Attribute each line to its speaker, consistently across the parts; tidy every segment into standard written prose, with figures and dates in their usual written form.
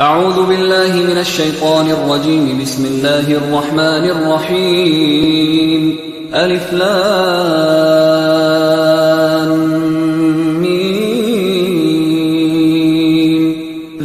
Speaker 1: أعوذ بالله من الشيطان الرجيم. بسم الله الرحمن الرحيم. ألف لام ميم.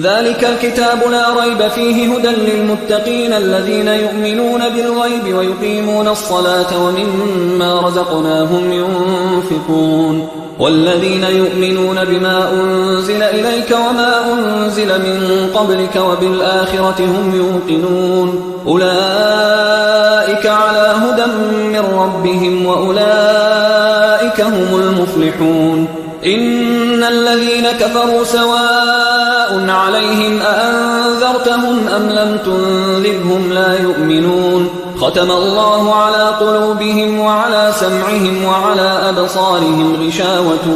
Speaker 1: ذلك الكتاب لا ريب فيه هدى للمتقين الذين يؤمنون بالغيب ويقيمون الصلاة ومما رزقناهم ينفقون والذين يؤمنون بما أنزل إليك وما أنزل من قبلك وبالآخرة هم يوقنون أولئك على هدى من ربهم وأولئك هم المفلحون. إن الذين كفروا سواء عليهم أأنذرتهم أم لم تنذرهم لا يؤمنون. ختم الله على قلوبهم وعلى سمعهم وعلى أبصارهم غشاوة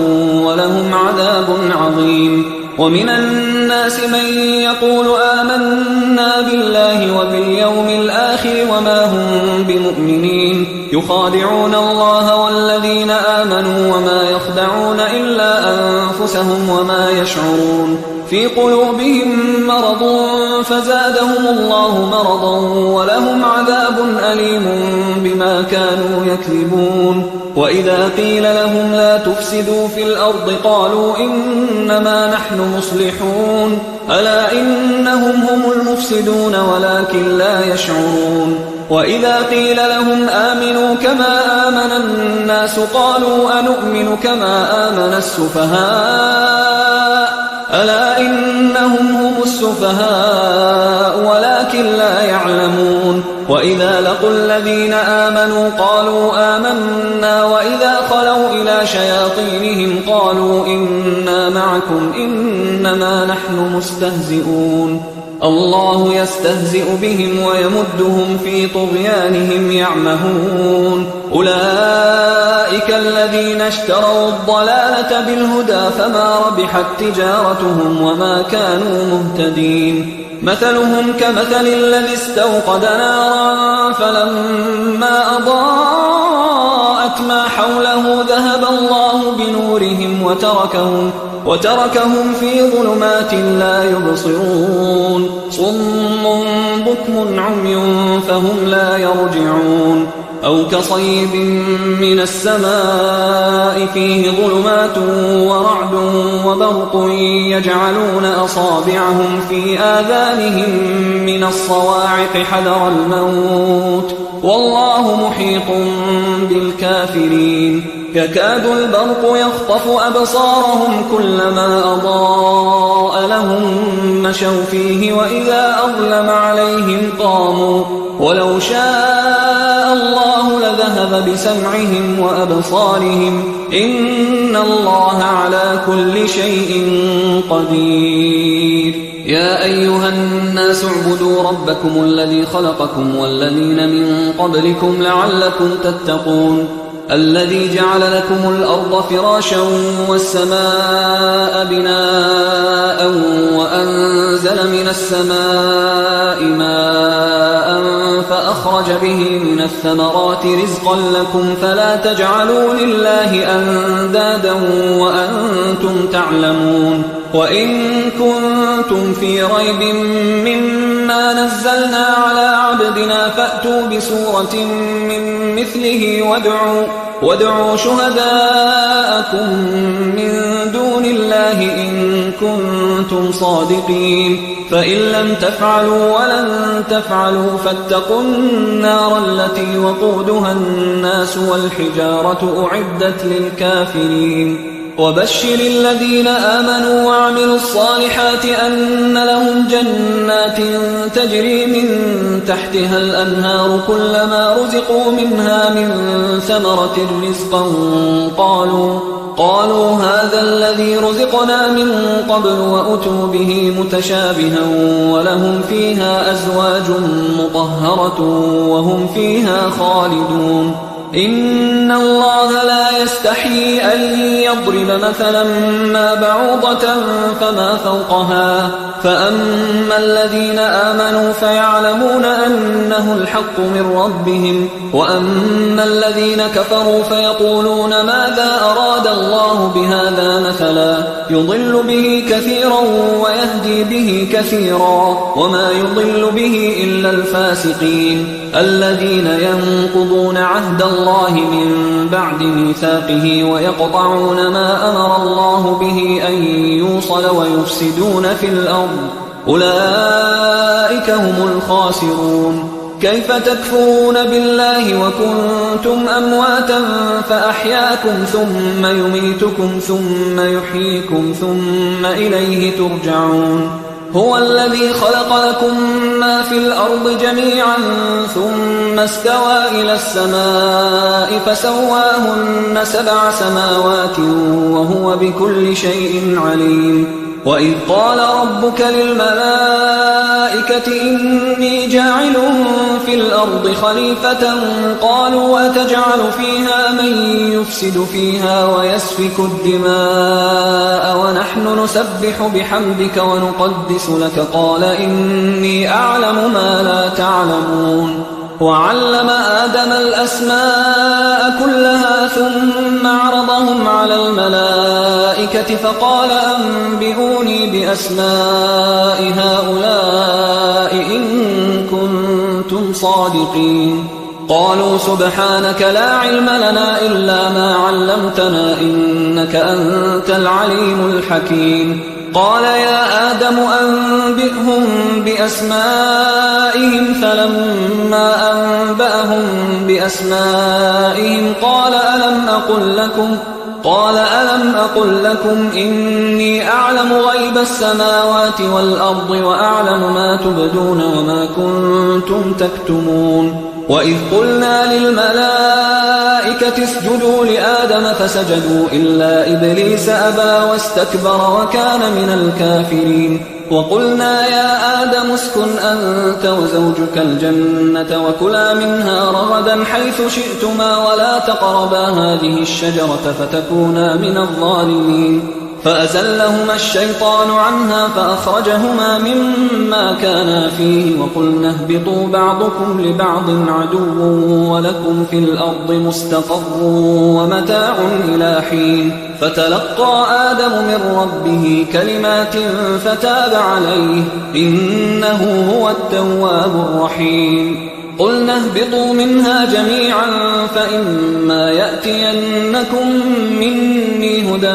Speaker 1: ولهم عذاب عظيم. ومن الناس من يقول آمنا بالله وباليوم الآخر وما هم بمؤمنين يخادعون الله والذين آمنوا وما يخدعون إلا أنفسهم وما يشعرون. في قلوبهم مرض فزادهم الله مرضا ولهم عذاب أليم بما كانوا يكذبون. وإذا قيل لهم لا تفسدوا في الأرض قالوا إنما نحن مصلحون ألا إنهم هم المفسدون ولكن لا يشعرون. وإذا قيل لهم آمنوا كما آمن الناس قالوا أنؤمن كما آمن السفهاء ألا إنهم هم السفهاء ولكن لا يعلمون. وإذا لقوا الذين آمنوا قالوا آمنا وإذا خلوا إلى شياطينهم قالوا إنا معكم إنما نحن مستهزئون. الله يستهزئ بهم ويمدهم في طغيانهم يعمهون. أولئك الذين اشتروا الضلالة بالهدى فما ربحت تجارتهم وما كانوا مهتدين. مثلهم كمثل الذي استوقد نارا فلما أضاءت ما حوله ذهب الله بنورهم وتركهم في ظلمات لا يبصرون. صم بكم عمي فهم لا يرجعون. أو كصيب من السماء فيه ظلمات ورعد وبرق يجعلون أصابعهم في آذانهم من الصواعق حذر الموت والله محيط بالكافرين. يكاد البرق يخطف أبصارهم كلما أضاء لهم مشوا فيه وإذا أظلم عليهم قاموا ولو شاء الله لذهب بسمعهم وأبصارهم إن الله على كل شيء قدير. يا أيها الناس اعبدوا ربكم الذي خلقكم والذين من قبلكم لعلكم تتقون الذي جعل لكم الأرض فراشا والسماء بناء وأنزل من السماء ماء فأخرج به من الثمرات رزقا لكم فلا تجعلوا لله أندادا وأنتم تعلمون. وإن كنتم في ريب مما نزلنا على عبدنا فأتوا بسورة من مثله وادعوا شهداءكم من دون الله إن كنتم صادقين. فإن لم تفعلوا ولن تفعلوا فاتقوا النار التي وقودها الناس والحجارة أعدت للكافرين. وبشر الذين آمنوا وعملوا الصالحات أن لهم جنات تجري من تحتها الأنهار كلما رزقوا منها من ثمرة رزقا قالوا هذا الذي رزقنا من قبل وأتوا به متشابها ولهم فيها أزواج مطهرة وهم فيها خالدون. إن الله لا يستحيي أن يضرب مثلا ما بعوضة فما فوقها فأما الذين آمنوا فيعلمون أنه الحق من ربهم وأما الذين كفروا فيقولون ماذا أراد الله بهذا مثلا يضل به كثيرا ويهدي به كثيرا وما يضل به إلا الفاسقين الذين ينقضون عهد الله من بعد ميثاقه ويقطعون ما أمر الله به أن يوصل ويفسدون في الأرض أولئك هم الخاسرون كيف تكفرون بالله وكنتم أمواتا فأحياكم ثم يميتكم ثم يحييكم ثم إليه ترجعون هو الذي خلق لكم ما في الأرض جميعا ثم استوى إلى السماء فسواهن 7 سماوات وهو بكل شيء عليم وإذ قال ربك للملائكة إني جاعل في الأرض خليفة قالوا أتجعل فيها من يفسد فيها ويسفك الدماء ونحن نسبح بحمدك ونقدس لك قال إني أعلم ما لا تعلمون وعلم آدم الأسماء كلها ثم عرضهم على الملائكة فقال أنبئوني بأسماء هؤلاء إن كنتم صادقين قالوا سبحانك لا علم لنا إلا ما علمتنا إنك أنت العليم الحكيم قال يا آدم أنبئهم بأسمائهم فلما أنبأهم بأسمائهم قال ألم أقل لكم إني أعلم غيب السماوات والأرض وأعلم ما تبدون وما كنتم تكتمون وإذ قلنا للملائكة اسجدوا لآدم فسجدوا إلا إبليس أبى واستكبر وكان من الكافرين وقلنا يا آدم اسكن أنت وزوجك الجنة وكلا منها رغدا حيث شئتما ولا تقربا هذه الشجرة فتكونا من الظالمين فأزلهما الشيطان عنها فأخرجهما مما كانا فيه وقلنا اهبطوا بعضكم لبعض عدو ولكم في الأرض مستقر ومتاع إلى حين فتلقى آدم من ربه كلمات فتاب عليه إنه هو التواب الرحيم قلنا اهبطوا منها جميعا فإما يأتينكم مني هدى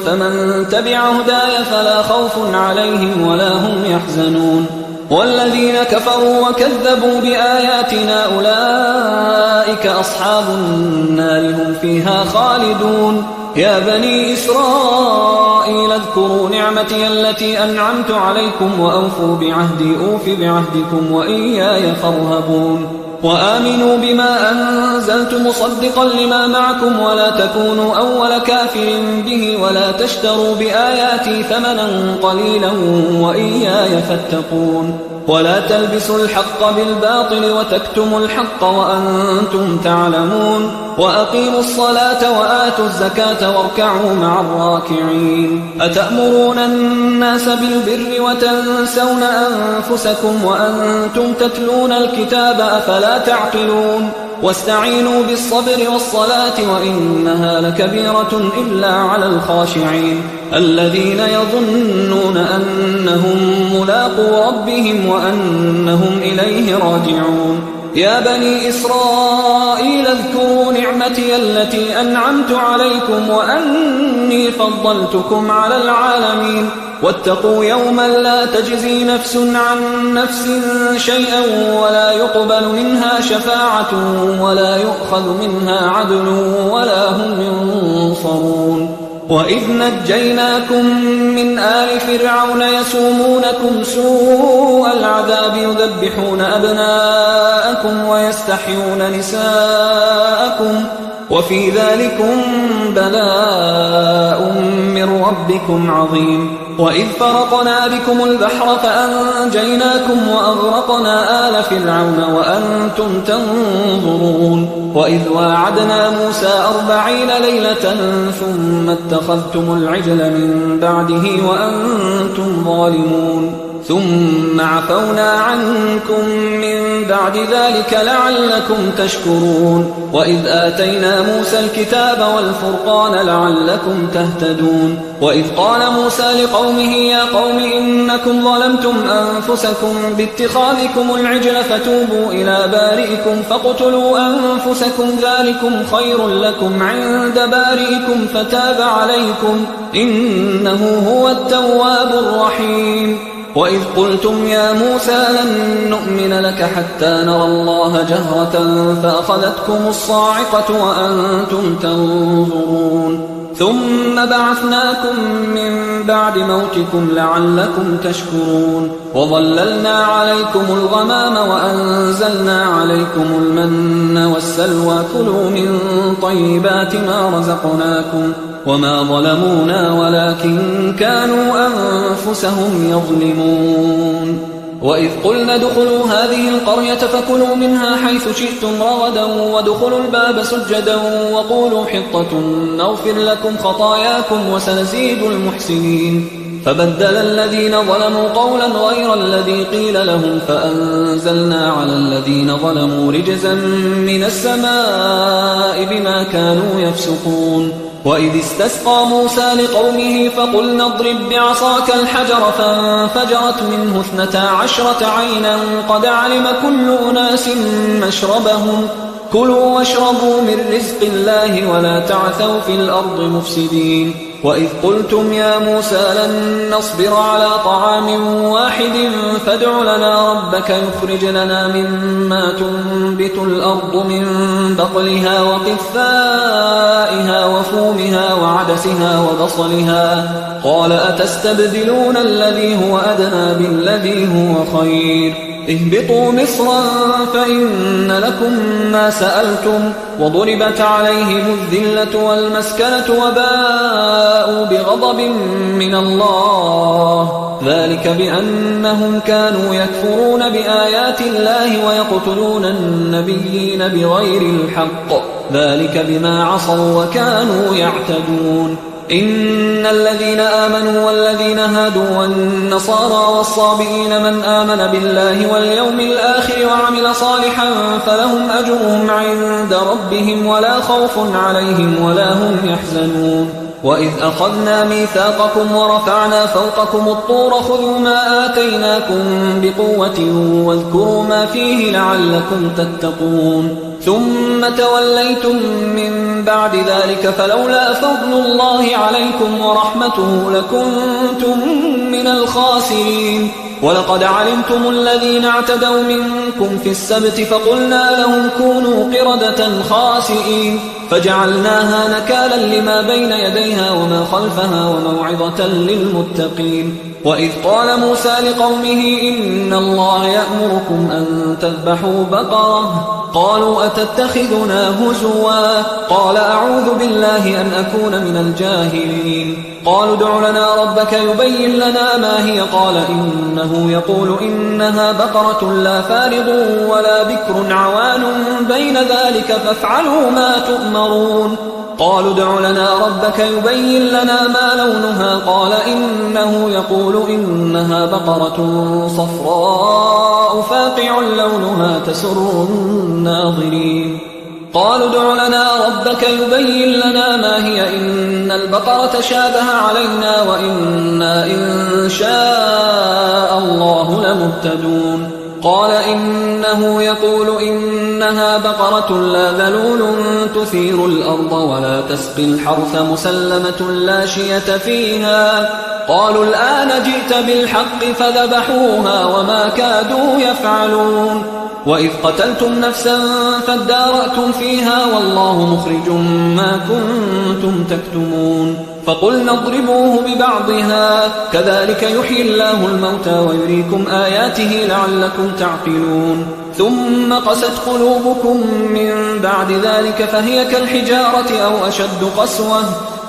Speaker 1: فمن تبع هداي فلا خوف عليهم ولا هم يحزنون والذين كفروا وكذبوا بآياتنا أولئك أصحاب النار هم فيها خالدون يا بني إسرائيل اذكروا نعمتي التي أنعمت عليكم وأوفوا بعهدي أوف بعهدكم وإياي فارهبون وآمنوا بما أنزلت مصدقا لما معكم ولا تكونوا أول كافر به ولا تشتروا بآياتي ثمنا قليلا وإياي فاتقون ولا تلبسوا الحق بالباطل وتكتموا الحق وأنتم تعلمون وأقيموا الصلاة وآتوا الزكاة واركعوا مع الراكعين أتأمرون الناس بالبر وتنسون أنفسكم وأنتم تتلون الكتاب أفلا تعقلون واستعينوا بالصبر والصلاة وإنها لكبيرة إلا على الخاشعين الذين يظنون أنهم ملاقو ربهم وأنهم إليه راجعون يا بني إسرائيل اذكروا نعمتي التي أنعمت عليكم وأني فضلتكم على العالمين واتقوا يوما لا تجزي نفس عن نفس شيئا ولا يقبل منها شفاعة ولا يؤخذ منها عدل ولا هم ينصرون وإذ نجيناكم من آل فرعون يسومونكم سوء العذاب يذبحون أبناءكم ويستحيون نساءكم وفي ذلكم بلاء من ربكم عظيم وإذ فرقنا بكم البحر فأنجيناكم وأغرقنا آل فرعون وأنتم تنظرون وإذ واعدنا موسى 40 ليلة ثم اتخذتم العجل من بعده وأنتم ظالمون ثم عفونا عنكم من بعد ذلك لعلكم تشكرون وإذ آتينا موسى الكتاب والفرقان لعلكم تهتدون وإذ قال موسى لقومه يا قوم إنكم ظلمتم أنفسكم باتخاذكم العجل فتوبوا إلى بارئكم فاقتلوا أنفسكم ذلكم خير لكم عند بارئكم فتاب عليكم إنه هو التواب الرحيم وإذ قلتم يا موسى لن نؤمن لك حتى نرى الله جهرة فأخذتكم الصاعقة وأنتم تنظرون ثم بعثناكم من بعد موتكم لعلكم تشكرون وظللنا عليكم الغمام وأنزلنا عليكم المن والسلوى كلوا من طيبات ما رزقناكم وما ظلمونا ولكن كانوا أنفسهم يظلمون وإذ قلنا ادخلوا هذه القرية فكلوا منها حيث شئتم رغدا وادخلوا الباب سجدا وقولوا حطة نغفر لكم خطاياكم وسنزيد المحسنين فبدل الذين ظلموا قولا غير الذي قيل لهم فأنزلنا على الذين ظلموا رجزا من السماء بما كانوا يفسقون وإذ استسقى موسى لقومه فقلنا اضرب بعصاك الحجر فانفجرت منه 12 عينا قد علم كل أناس مشربهم كلوا واشربوا من رزق الله ولا تعثوا في الأرض مفسدين وإذ قلتم يا موسى لن نصبر على طعام واحد فادع لنا ربك يخرج لنا مما تنبت الأرض من بقلها وقثائها وفومها وعدسها وبصلها قال أتستبدلون الذي هو أدنى بالذي هو خير اهبطوا مصرا فإن لكم ما سألتم وضربت عليهم الذلة والمسكنة وباءوا بغضب من الله ذلك بأنهم كانوا يكفرون بآيات الله ويقتلون النبيين بغير الحق ذلك بما عصوا وكانوا يعتدون إن الذين آمنوا والذين هادوا والنصارى والصابئين من آمن بالله واليوم الآخر وعمل صالحا فلهم أجرهم عند ربهم ولا خوف عليهم ولا هم يحزنون وإذ أخذنا ميثاقكم ورفعنا فوقكم الطور خذوا ما آتيناكم بقوة واذكروا ما فيه لعلكم تتقون ثم توليتم من بعد ذلك فلولا فضل الله عليكم ورحمته لكنتم من الخاسرين ولقد علمتم الذين اعتدوا منكم في السبت فقلنا لهم كونوا قردة خاسئين فجعلناها نكالا لما بين يديها وما خلفها وموعظة للمتقين وإذ قال موسى لقومه إن الله يأمركم أن تذبحوا بقرة قالوا أتتخذنا هزوا قال أعوذ بالله أن أكون من الجاهلين قالوا ادع لنا ربك يبين لنا ما هي قال إنه يقول إنها بقرة لا فارض ولا بكر عوان بين ذلك فافعلوا ما تؤمرون قالوا ادع لنا ربك يبين لنا ما لونها قال إنه يقول إنها بقرة صفراء فاقع لونها تسر الناظرين قالوا ادع لنا ربك يبين لنا ما هي إن البقرة شابه علينا وإنا إن شاء الله لمهتدون قال إنه يقول إنها بقرة لا ذلول تثير الأرض ولا تسقي الحرث مسلمة لا شية فيها قالوا الآن جئت بالحق فذبحوها وما كادوا يفعلون وإذ قتلتم نفسا فادارأتم فيها والله مخرج ما كنتم تكتمون فقلنا اضربوه ببعضها كذلك يحيي الله الموتى ويريكم آياته لعلكم تعقلون ثم قست قلوبكم من بعد ذلك فهي كالحجارة أو أشد قسوة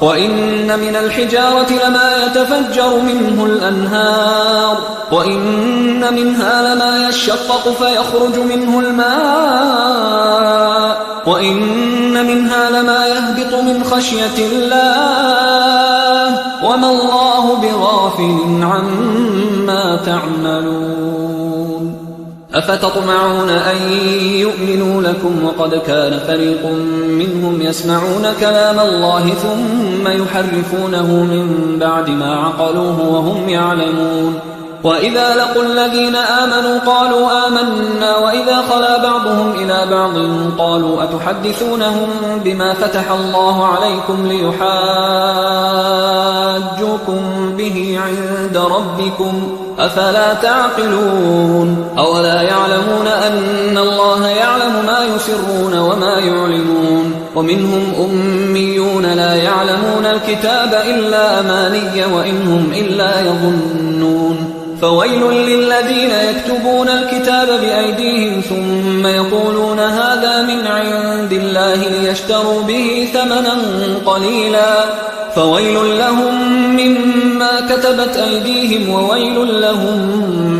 Speaker 1: وإن من الحجارة لما يتفجر منه الأنهار وإن منها لما يشقق فيخرج منه الماء وإن منها لما يهبط من خشية الله وما الله بغافل عما تعملون أفتطمعون أن يؤمنوا لكم وقد كان فريق منهم يسمعون كلام الله ثم يحرفونه من بعد ما عقلوه وهم يعلمون وإذا لقوا الذين آمنوا قالوا آمنا وإذا خلا بعضهم إلى بعض قالوا أتحدثونهم بما فتح الله عليكم ليحاجوكم به عند ربكم أفلا تعقلون أولا يعلمون أن الله يعلم ما يسرون وما يعلنون ومنهم أميون لا يعلمون الكتاب إلا أماني وإنهم إلا يظنون فويل للذين يكتبون الكتاب بأيديهم ثم يقولون هذا من عند الله ليشتروا به ثمنا قليلا فويل لهم مما كتبت أيديهم وويل لهم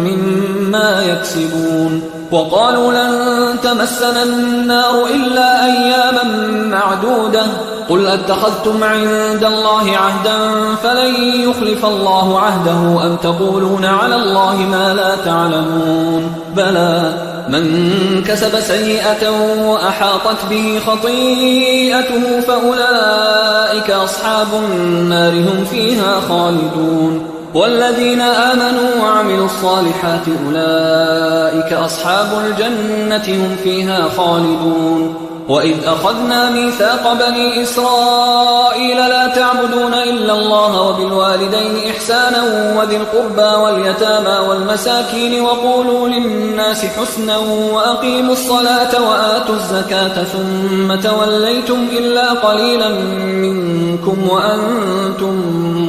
Speaker 1: مما يكسبون وقالوا لن تمسنا النار إلا أياما معدودة قل أتخذتم عند الله عهدا فلن يخلف الله عهده أم تقولون على الله ما لا تعلمون بلى من كسب سيئة وأحاطت به خطيئته فأولئك أصحاب النار هم فيها خالدون والذين آمنوا وعملوا الصالحات أولئك أصحاب الجنة هم فيها خالدون وإذ أخذنا ميثاق بني إسرائيل لا تعبدون إلا الله وبالوالدين إحسانا وذي القربى واليتامى والمساكين وقولوا للناس حسنا وأقيموا الصلاة وآتوا الزكاة ثم توليتم إلا قليلا منكم وأنتم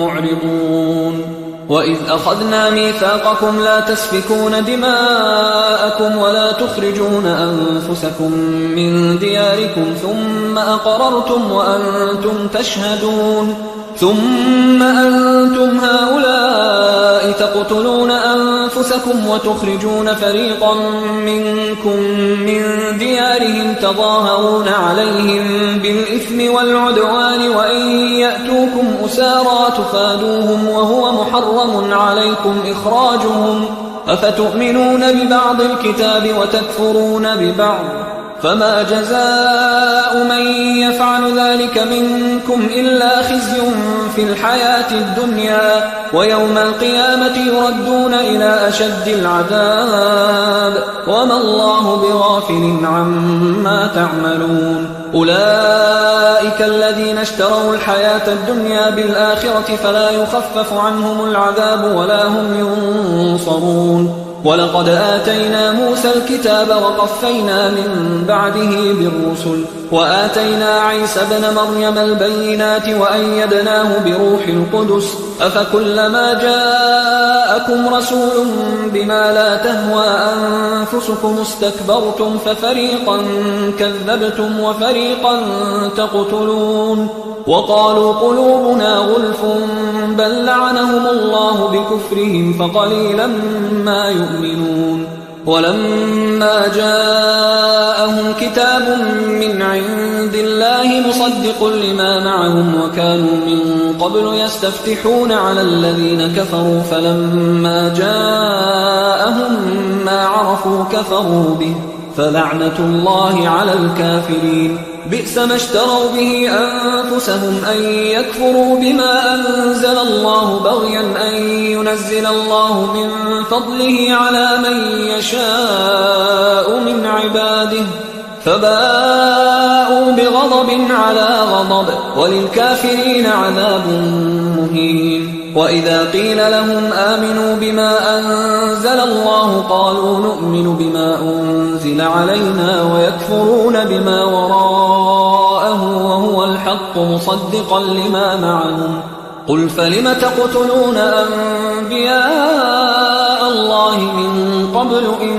Speaker 1: معرضون وإذ أخذنا ميثاقكم لا تسفكون دماءكم ولا تخرجون أنفسكم من دياركم ثم أقررتم وأنتم تشهدون ثم أنتم هؤلاء تقتلون أنفسكم وتخرجون فريقا منكم من ديارهم تظاهرون عليهم بالإثم والعدوان وإن يأتوكم أسارى تفادوهم وهو محرم عليكم إخراجهم أفتؤمنون ببعض الكتاب وتكفرون ببعض فما جزاء من يفعل ذلك منكم إلا خزي في الحياة الدنيا ويوم القيامة يردون إلى أشد العذاب وما الله بغافل عما تعملون أولئك الذين اشتروا الحياة الدنيا بالآخرة فلا يخفف عنهم العذاب ولا هم ينصرون ولقد آتينا موسى الكتاب وقفينا من بعده بالرسل وآتينا عيسى ابن مريم البينات وأيدناه بروح القدس أفكلما جاءكم رسول بما لا تهوى أنفسكم استكبرتم ففريقا كذبتم وفريقا تقتلون وقالوا قلوبنا غلف بل لعنهم الله بكفرهم فقليلا ما يؤمنون ولما جاءهم كتاب من عند الله مصدق لما معهم وكانوا من قبل يستفتحون على الذين كفروا فلما جاءهم ما عرفوا كفروا به فلعنة الله على الكافرين بئس ما اشتروا به أنفسهم أن يكفروا بما أنزل الله بغيا أن ينزل الله من فضله على من يشاء من عباده فباءوا بغضب على غضب وللكافرين عذاب مهين وإذا قيل لهم آمنوا بما أنزل الله قالوا نؤمن بما أنزل علينا ويكفرون بما وراءه وهو الحق مصدقا لما معهم قل فلم تقتلون أنبياء الله من قبل إن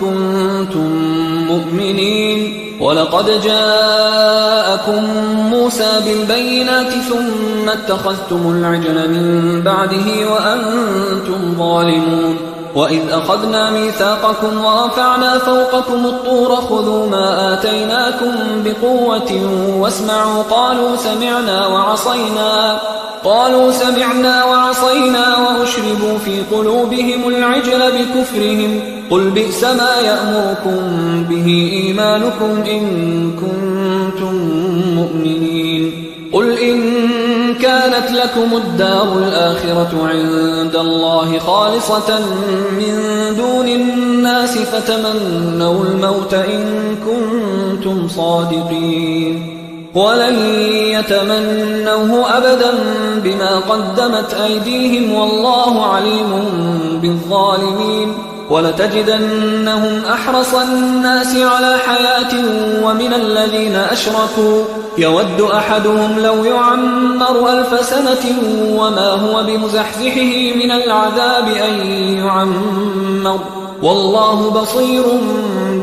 Speaker 1: كنتم مؤمنين ولقد جاءكم موسى بالبينات ثم اتخذتم العجل من بعده وأنتم ظالمون وإذ أخذنا ميثاقكم ورفعنا فوقكم الطور خذوا ما آتيناكم بقوة واسمعوا قالوا سمعنا وعصينا وأشربوا في قلوبهم العجل بكفرهم قل بئس ما يأمركم به إيمانكم إن كنتم مؤمنين قل إن كانت لكم الدار الآخرة عند الله خالصة من دون الناس فتمنوا الموت إن كنتم صادقين ولن يتمنوه أبدا بما قدمت أيديهم والله عليم بالظالمين ولتجدنهم أحرص الناس على حياة ومن الذين أشركوا يود أحدهم لو يعمر 1000 سنة وما هو بمزحزحه من العذاب أن يعمر والله بصير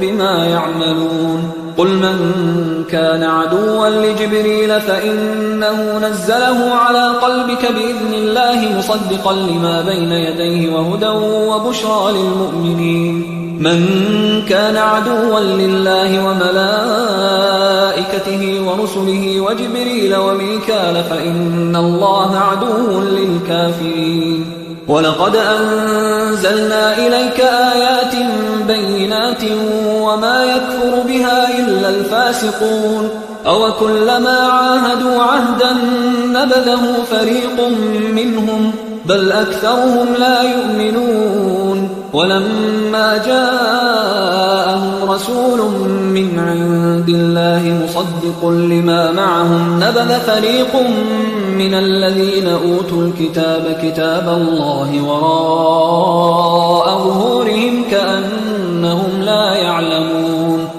Speaker 1: بما يعملون قل من كان عدوا لجبريل فإنه نزله على قلبك بإذن الله مصدقا لما بين يديه وهدى وبشرى للمؤمنين من كان عدوا لله وملائكته ورسله وجبريل وميكال فإن الله عدو للكافرين ولقد أنزلنا إليك آيات بينات وما يكفر بها إلا الفاسقون أوكلما عاهدوا عهدا نبذه فريق منهم بل أكثرهم لا يؤمنون ولما جاءهم رسول من عند الله مصدق لما معهم نبذ فريق من الذين أوتوا الكتاب كتاب الله وراء ظهورهم كأنهم لا يعلمون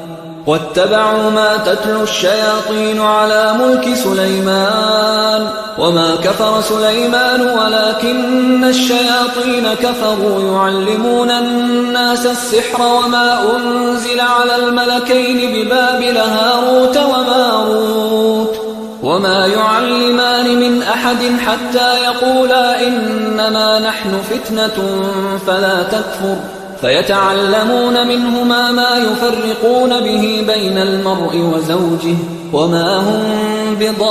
Speaker 1: واتبعوا ما تتلو الشياطين على ملك سليمان وما كفر سليمان ولكن الشياطين كفروا يعلمون الناس السحر وما أنزل على الملكين ببابل هاروت وماروت وما يعلمان من أحد حتى يقولا إنما نحن فتنة فلا تكفر فيتعلمون منهما ما يفرقون به بين المرء وزوجه وما هم بضارين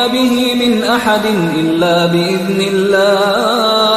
Speaker 1: به من أحد إلا بإذن الله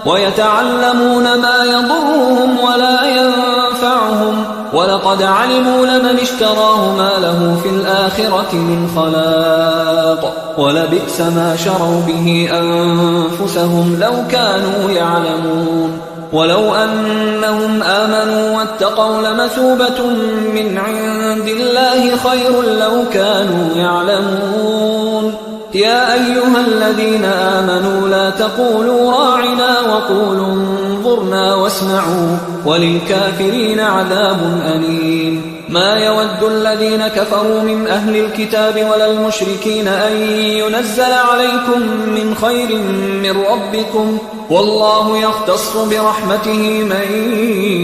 Speaker 1: ويتعلمون ما يضرهم ولا ينفعهم ولقد علموا لمن اشتراه ما له في الآخرة من خلاق ولبئس ما شروا به أنفسهم لو كانوا يعلمون ولو أنهم آمنوا واتقوا لمثوبة من عند الله خير لو كانوا يعلمون يا أيها الذين آمنوا لا تقولوا راعنا وقولوا انظرنا واسمعوا وللكافرين عذاب أليم ما يود الذين كفروا من أهل الكتاب ولا المشركين أن ينزل عليكم من خير من ربكم والله يختص برحمته من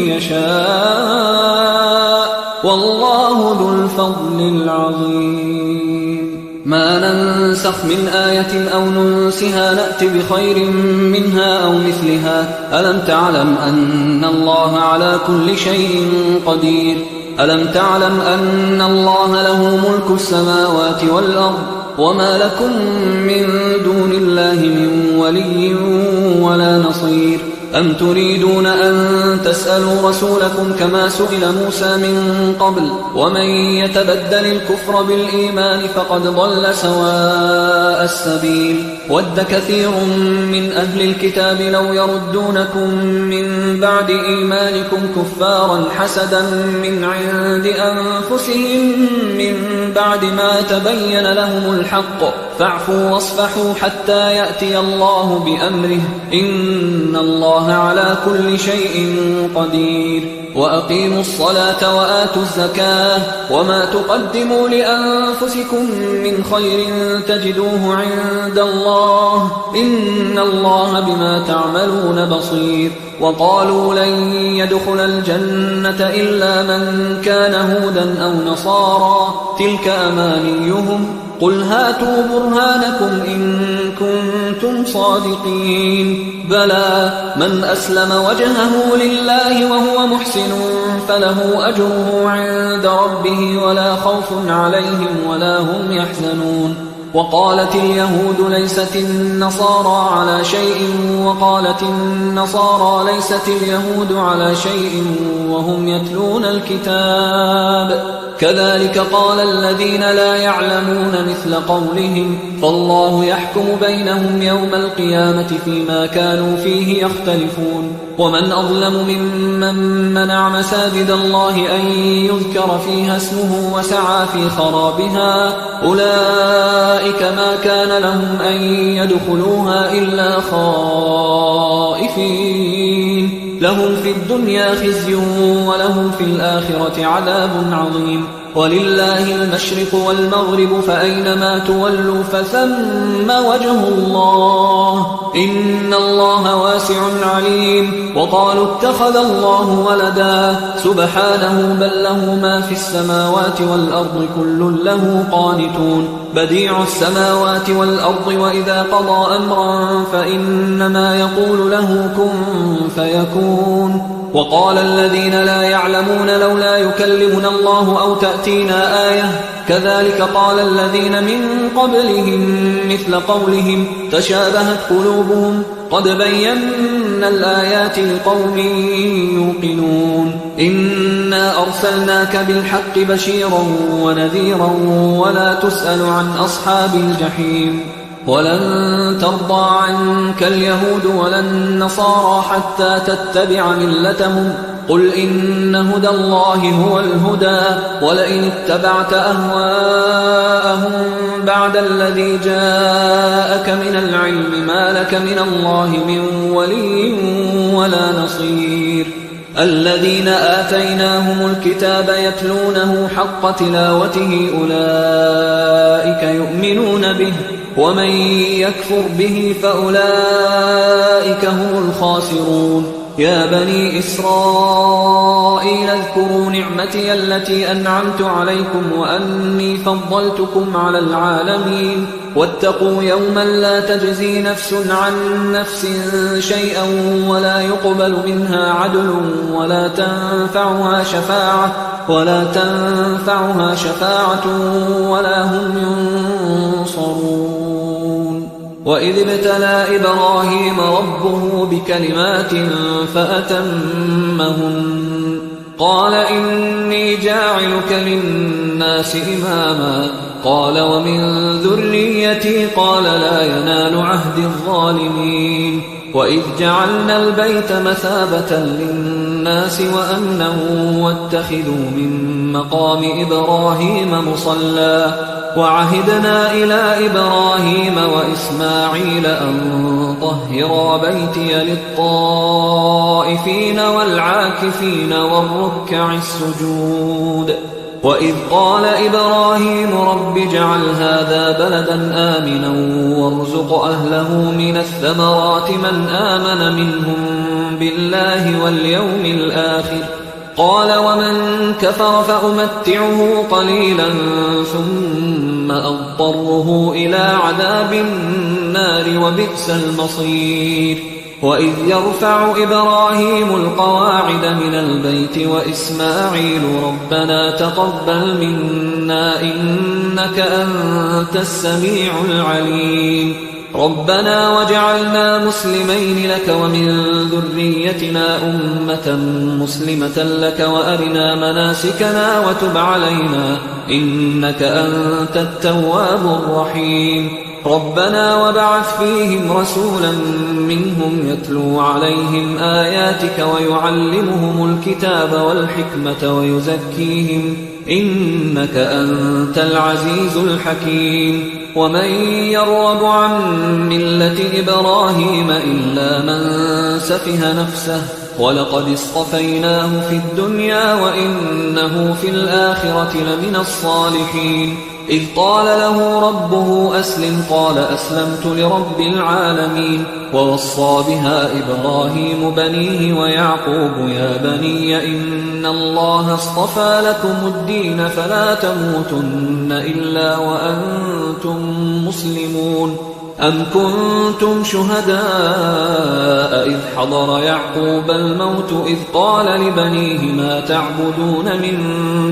Speaker 1: يشاء والله ذو الفضل العظيم ما ننسخ من آية أو ننسها نأت بخير منها أو مثلها ألم تعلم أن الله على كل شيء قدير ألم تعلم أن الله له ملك السماوات والأرض وما لكم من دون الله من ولي ولا نصير أم تريدون أن تسألوا رسولكم كما سئل موسى من قبل ومن يتبدل الكفر بالإيمان فقد ضل سواء السبيل ود كثير من أهل الكتاب لو يردونكم من بعد إيمانكم كفارا حسدا من عند أنفسهم من بعد ما تبين لهم الحق فاعفوا واصفحوا حتى يأتي الله بأمره إن الله على كل شيء قدير وأقيموا الصلاة وآتوا الزكاة وما تقدموا لأنفسكم من خير تجدوه عند الله الله إن الله بما تعملون بصير وقالوا لن يدخل الجنة إلا من كان هودا أو نصارى تلك أمانيهم قل هاتوا برهانكم إن كنتم صادقين بلى من أسلم وجهه لله وهو محسن فله أجره عند ربه ولا خوف عليهم ولا هم يحزنون وقالت اليهود ليست النصارى على شيء وقالت النصارى ليست اليهود على شيء وهم يتلون الكتاب كذلك قال الذين لا يعلمون مثل قولهم فالله يحكم بينهم يوم القيامة فيما كانوا فيه يختلفون ومن أظلم ممن منع مساجد الله أن يذكر فيها اسمه وسعى في خرابها أولئك ما كان لهم أن يدخلوها إلا خائفين لهم في الدنيا خزي ولهم في الآخرة عذاب عظيم ولله المشرق والمغرب فأينما تولوا فثم وجه الله إن الله واسع عليم وقالوا اتخذ الله ولدا سبحانه بل له ما في السماوات والأرض كل له قانتون بديع السماوات والأرض وإذا قضى أمرا فإنما يقول له كن فيكون وقال الذين لا يعلمون لولا يكلمنا الله أو تأتينا آية كذلك قال الذين من قبلهم مثل قولهم تشابهت قلوبهم قد بينا الآيات لقوم يوقنون إنا أرسلناك بالحق بشيرا ونذيرا ولا تسأل عن أصحاب الجحيم ولن ترضى عنك اليهود ولا النصارى حتى تتبع ملتهم قل إن هدى الله هو الهدى ولئن اتبعت أهواءهم بعد الذي جاءك من العلم ما لك من الله من ولي ولا نصير الذين آتيناهم الكتاب يتلونه حق تلاوته أولئك يؤمنون به ومن يكفر به فأولئك هم الخاسرون يا بني إسرائيل اذكروا نعمتي التي أنعمت عليكم وأني فضلتكم على العالمين واتقوا يوما لا تجزي نفس عن نفس شيئا ولا يقبل منها عدل ولا تنفعها شفاعة ولا هم ينصرون وإذ ابتلى إبراهيم ربه بكلمات فأتمهن قال إني جاعلك للناس إماما قال ومن ذريتي قال لا ينال عهد الظالمين وإذ جعلنا البيت مثابة للناس وأمنا واتخذوا من مقام إبراهيم مصلى وعهدنا إلى إبراهيم وإسماعيل أن طهرا بيتي للطائفين والعاكفين والركع السجود وإذ قال إبراهيم رب اجعل هذا بلدا آمنا وارزق أهله من الثمرات من آمن منهم بالله واليوم الآخر قال ومن كفر فأمتعه قليلا ثم أضطره إلى عذاب النار وبئس المصير وإذ يرفع إبراهيم القواعد من البيت وإسماعيل ربنا تقبل منا إنك أنت السميع العليم ربنا واجعلنا مسلمين لك ومن ذريتنا أمة مسلمة لك وأرنا مناسكنا وتب علينا إنك أنت التواب الرحيم ربنا وابعث فيهم رسولا منهم يتلو عليهم آياتك ويعلمهم الكتاب والحكمة ويزكيهم إنك أنت العزيز الحكيم ومن يرغب عن ملة إبراهيم إلا من سفه نفسه ولقد اصطفيناه في الدنيا وإنه في الآخرة لمن الصالحين إذ قال له ربه أسلم قال أسلمت لرب العالمين ووصى بها إبراهيم بنيه ويعقوب يا بني إن الله اصطفى لكم الدين فلا تموتن إلا وأنتم مسلمون أم كنتم شهداء إذ حضر يعقوب الموت إذ قال لبنيه ما تعبدون من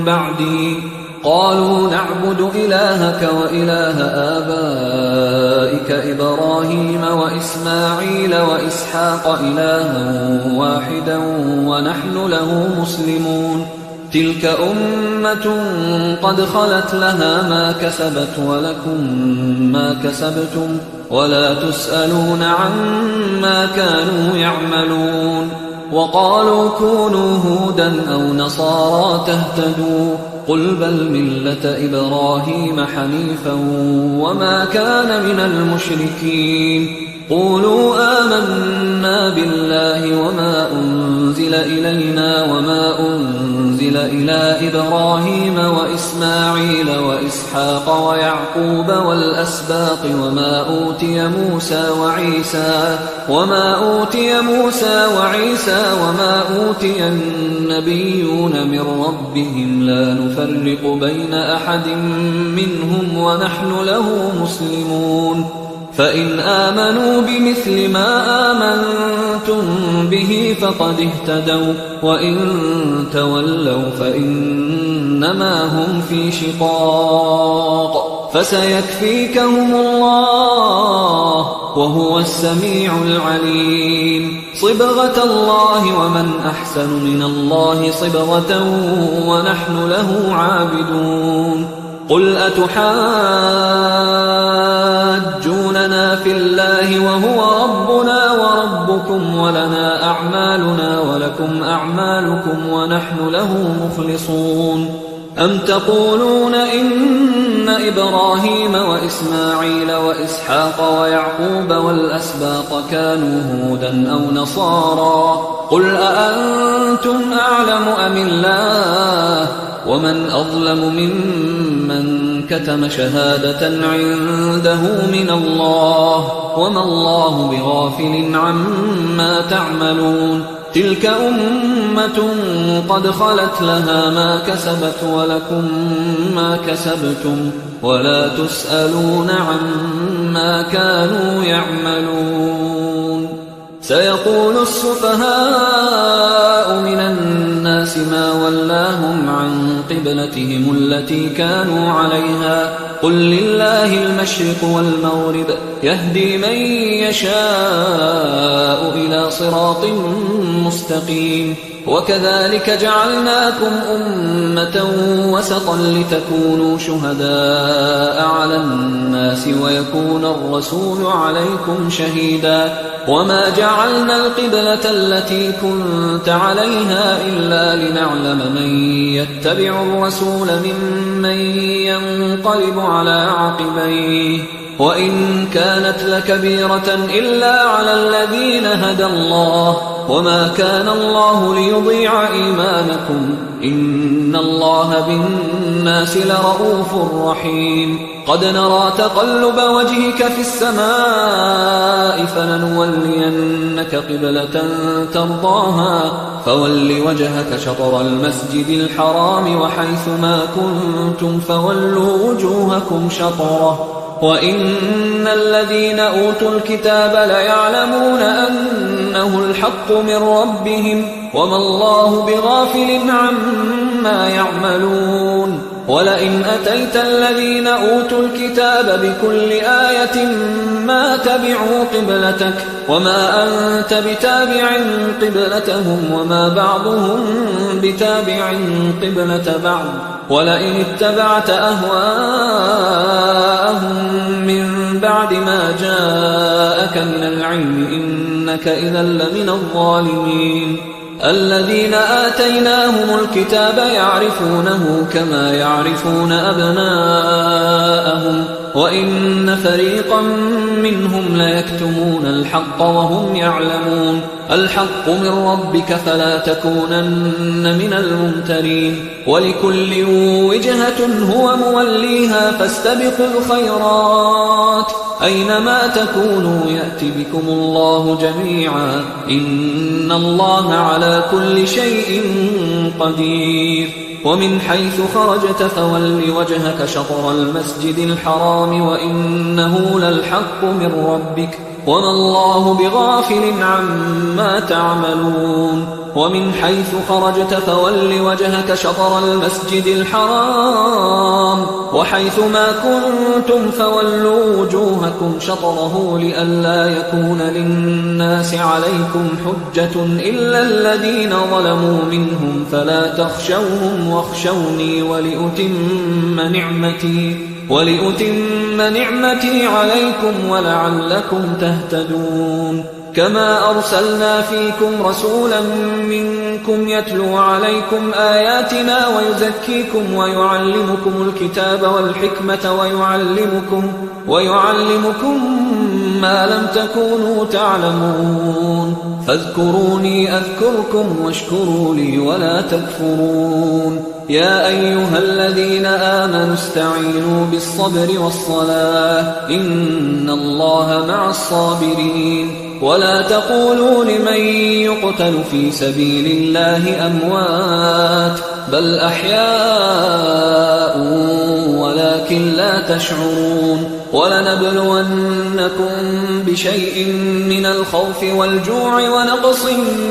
Speaker 1: بعدي قالوا نعبد إلهك وإله آبائك إبراهيم وإسماعيل وإسحاق إلها واحدا ونحن له مسلمون تلك أمة قد خلت لها ما كسبت ولكم ما كسبتم ولا تسألون عما كانوا يعملون وقالوا كونوا هودا أو نصارى تهتدوا قل بل ملة إبراهيم حنيفا وما كان من المشركين قولوا آمنا بالله وما أنزل إلينا وما أنزل إلى إبراهيم وإسماعيل وإسحاق ويعقوب والأسباط وما أوتي موسى وعيسى وما أوتي النبيون من ربهم لا نفرق بين أحد منهم ونحن له مسلمون فإن آمنوا بمثل ما آمنتم به فقد اهتدوا وإن تولوا فإنما هم في شقاق فسيكفيكهم الله وهو السميع العليم صبغة الله ومن أحسن من الله صبغة ونحن له عابدون قل أتحاجوننا في الله وهو ربنا وربكم ولنا أعمالنا ولكم أعمالكم ونحن له مخلصون أم تقولون إن إبراهيم وإسماعيل وإسحاق ويعقوب والأسباط كانوا هودا أو نصارى قل أأنتم أعلم أم الله ومن أظلم ممن كتم شهادة عنده من الله وما الله بغافل عما تعملون تلك أمة قد خلت لها ما كسبت ولكم ما كسبتم ولا تسألون عما كانوا يعملون سيقول السفهاء من الناس ما ولاهم عن قبلتهم التي كانوا عليها قل لله المشرق والمغرب يهدي من يشاء إلى صراط مستقيم وكذلك جعلناكم أمة وسطا لتكونوا شهداء على الناس ويكون الرسول عليكم شهيدا وما جعلنا القبلة التي كنت عليها إلا لنعلم من يتبع الرسول ممن ينقلب على عقبيه وإن كانت لكبيرة إلا على الذين هدى الله وما كان الله ليضيع إيمانكم إن الله بالناس لرؤوف رحيم قد نرى تقلب وجهك في السماء فلنولينك قبلة ترضاها فول وجهك شطر المسجد الحرام وحيث ما كنتم فولوا وجوهكم شطره وإن الذين أوتوا الكتاب ليعلمون أنه الحق من ربهم وما الله بغافل عما يعملون ولئن أتيت الذين أوتوا الكتاب بكل آية ما تبعوا قبلتك وما أنت بتابع قبلتهم وما بعضهم بتابع قبلة بعض ولئن اتبعت أهواءهم من بعد ما جاءك من العلم إنك إذا لمن الظالمين الذين آتيناهم الكتاب يعرفونه كما يعرفون أبناءهم وإن فريقا منهم ليكتمون الحق وهم يعلمون الحق من ربك فلا تكونن من الممترين ولكل وجهة هو موليها فاستبقوا الخيرات أينما تكونوا يأت بكم الله جميعا إن الله على كل شيء قدير ومن حيث خرجت فول وجهك شطر المسجد الحرام وإنه للحق من ربك وما الله بغافل عما تعملون ومن حيث خرجت فول وجهك شطر المسجد الحرام وحيث ما كنتم فولوا وجوهكم شطره لئلا يكون للناس عليكم حجة إلا الذين ظلموا منهم فلا تخشوهم واخشوني ولأتم نعمتي عليكم ولعلكم تهتدون كما أرسلنا فيكم رسولا منكم يتلو عليكم آياتنا ويزكيكم ويعلمكم الكتاب والحكمة ويعلمكم ما لم تكونوا تعلمون فاذكروني أذكركم واشكروا لي ولا تكفرون يا أيها الذين آمنوا استعينوا بالصبر والصلاة إن الله مع الصابرين ولا تقولوا لمن يقتل في سبيل الله أموات بل أحياء ولكن لا تشعرون ولنبلونكم بشيء من الخوف والجوع ونقص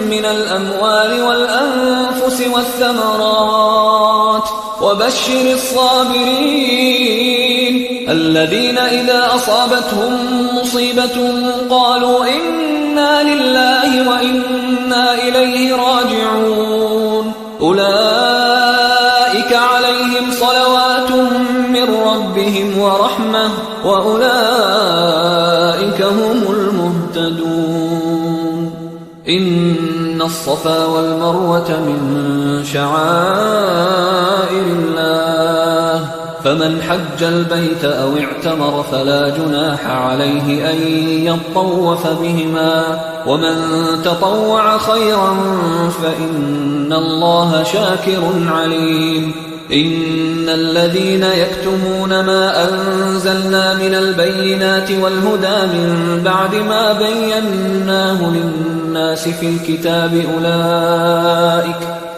Speaker 1: من الأموال والأنفس والثمرات وبشر الصابرين الذين إذا أصابتهم مصيبة قالوا إنا لله وإنا إليه راجعون أولئك عليهم صلوات من ربهم ورحمة وأولئك هم المهتدون إن الصفا والمروة من شعائر الله فمن حج البيت أو اعتمر فلا جناح عليه أن يطوف بهما ومن تطوع خيرا فإن الله شاكر عليم إن الذين يكتمون ما أنزلنا من البينات والهدى من بعد ما بيناه للناس في الكتاب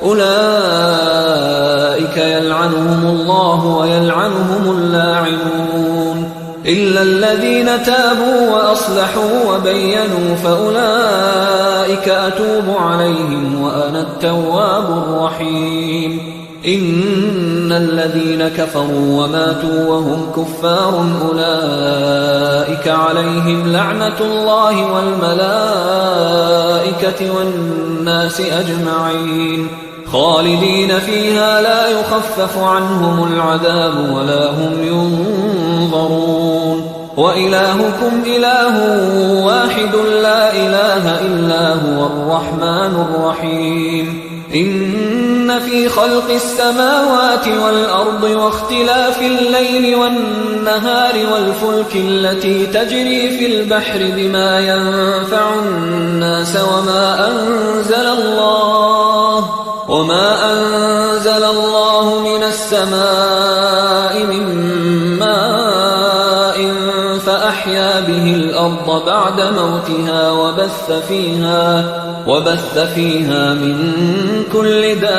Speaker 1: أولئك يلعنهم الله ويلعنهم اللاعنون إلا الذين تابوا وأصلحوا وبينوا فأولئك أتوب عليهم وأنا التواب الرحيم إن الذين كفروا وماتوا وهم كفار أولئك عليهم لعنة الله والملائكة والناس أجمعين خالدين فيها لا يخفف عنهم العذاب ولا هم ينظرون وإلهكم إله واحد لا إله إلا هو الرحمن الرحيم إن في خلق السماوات والأرض واختلاف الليل والنهار والفلك التي تجري في البحر بما ينفع الناس وما أنزل الله من السماء من ماء فأحيا به الأرض بعد موتها وبث فيها من كل دابة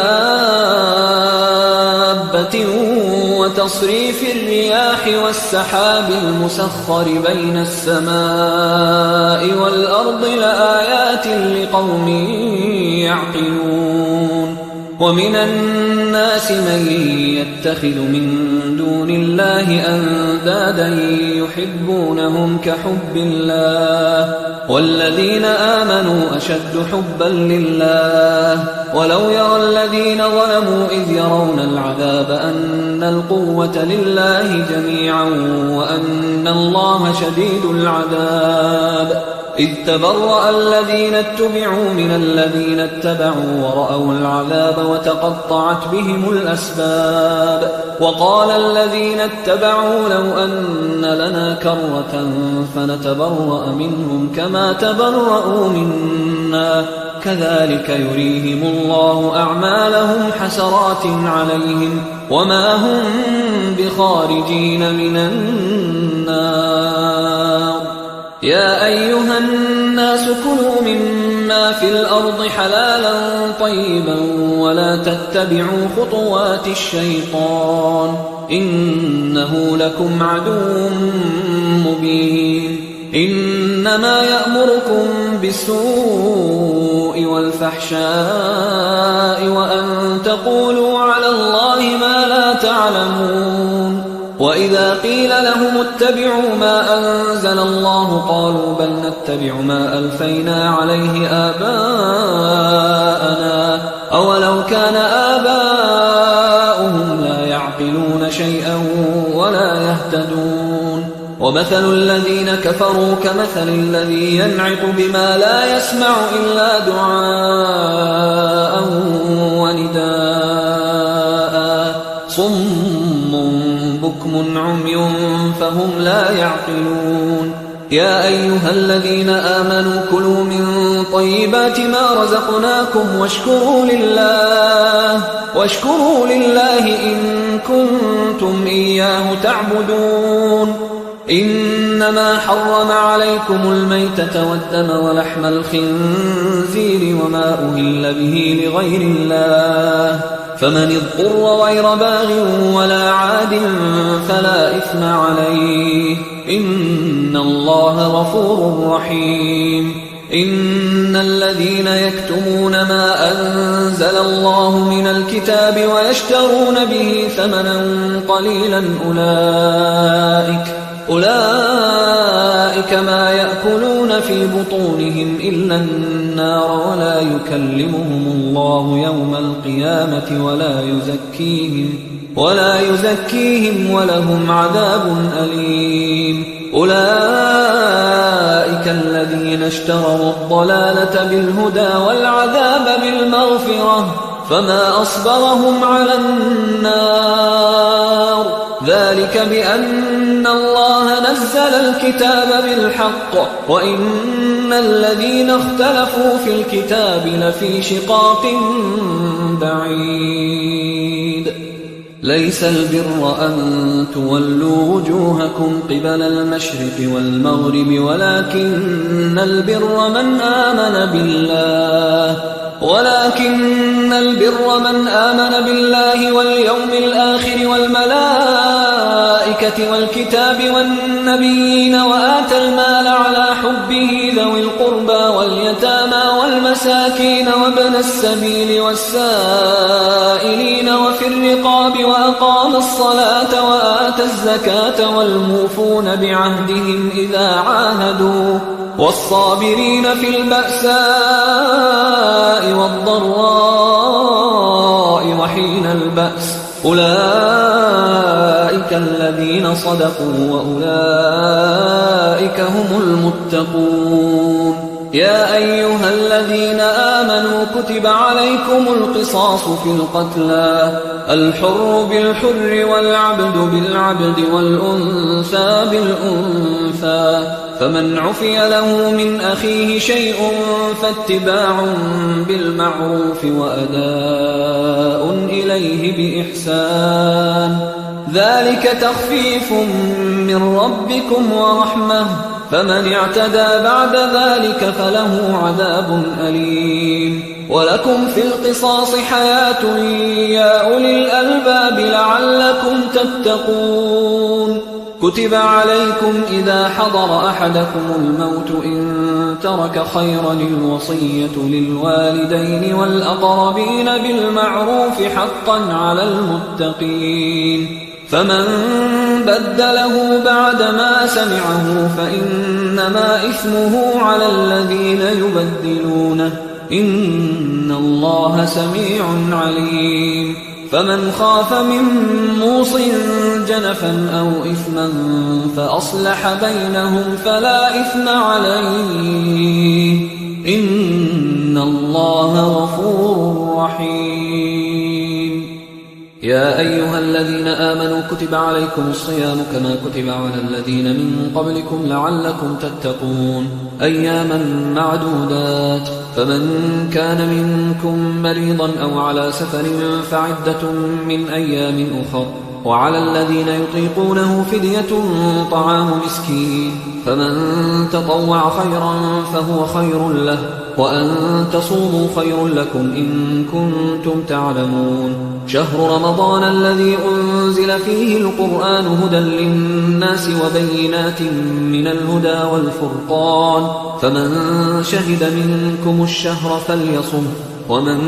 Speaker 1: وتصريف الرياح والسحاب المسخر بين السماء والأرض لآيات لقوم يعقلون ومن الناس من يتخذ من دون الله أندادا يحبونهم كحب الله والذين آمنوا أشد حبا لله ولو يرى الذين ظلموا إذ يرون العذاب أن القوة لله جميعا وأن الله شديد العذاب إذ تبرأ الذين اتبعوا من الذين اتبعوا ورأوا العذاب وتقطعت بهم الأسباب وقال الذين اتبعوا لو أن لنا كرة فنتبرأ منهم كما تبرأوا منا كذلك يريهم الله أعمالهم حسرات عليهم وما هم بخارجين من النار يا أيها الناس كلوا مما في الأرض حلالا طيبا ولا تتبعوا خطوات الشيطان إنه لكم عدو مبين إنما يأمركم بالسوء والفحشاء وأن تقولوا على الله ما لا تعلمون وإذا قيل لهم اتبعوا ما أنزل الله قالوا بل نتبع ما ألفينا عليه آباءنا أولو كان آباؤهم لا يعقلون شيئا ولا يهتدون ومثل الذين كفروا كمثل الذي ينعق بما لا يسمع إلا دعاء ونداء صم بكم عمي فهم لا يعقلون يا أيها الذين آمنوا كلوا من طيبات ما رزقناكم واشكروا لله إن كنتم إياه تعبدون إنما حرم عليكم الميتة والدم ولحم الخنزير وما أهل به لغير الله فمن اضطر غير باغ ولا عاد فلا إثم عليه إن الله غفور رحيم إن الذين يكتمون ما أنزل الله من الكتاب ويشترون به ثمنا قليلا أولئك ما يأكلون في بطونهم إلا النار ولا يكلمهم الله يوم القيامة ولا يزكيهم ولهم عذاب أليم أولئك الذين اشتروا الضلالة بالهدى والعذاب بالمغفرة فما أصبرهم على النار ذلك بأن الله نزل الكتاب بالحق وإن الذين اختلفوا في الكتاب لفي شقاق بعيد ليس البر أن تولوا وجوهكم قبل المشرق والمغرب ولكن البر من آمن بالله واليوم الآخر والملائكة والكتاب والنبيين وآتى المال على حبه ذوي القربى واليتامى والمساكين وابن السبيل والسائلين وفي الرقاب وأقام الصلاة وآتى الزكاة والموفون بعهدهم إذا عاهدوا والصابرين في البأساء والضراء وحين البأس أولئك الذين صدقوا وأولئك هم المتقون يا أيها الذين آمنوا كتب عليكم القصاص في القتلى الحر بالحر والعبد بالعبد والأنثى بالأنثى فمن عفي له من أخيه شيء فاتباع بالمعروف وأداء إليه بإحسان ذلك تخفيف من ربكم ورحمة فمن اعتدى بعد ذلك فله عذاب أليم ولكم في القصاص حياة يا أولي الألباب لعلكم تتقون كتب عليكم إذا حضر أحدكم الموت إن ترك خيرا الوصية للوالدين والأقربين بالمعروف حقا على المتقين فمن بدله بعدما سمعه فإنما إثمه على الذين يبدلونه إن الله سميع عليم فمن خاف من موص جنفا أو إثما فأصلح بينهم فلا إثم عليه إن الله غفور رحيم. يا أيها الذين آمنوا كتب عليكم الصيام كما كتب على الذين من قبلكم لعلكم تتقون أياما معدودات فمن كان منكم مريضا أو على سفر فعدة من أيام أخر وعلى الذين يطيقونه فدية طعام مسكين فمن تطوع خيرا فهو خير له وأن تصوموا خير لكم إن كنتم تعلمون. شهر رمضان الذي أنزل فيه القرآن هدى للناس وبينات من الهدى والفرقان فمن شهد منكم الشهر فليصم ومن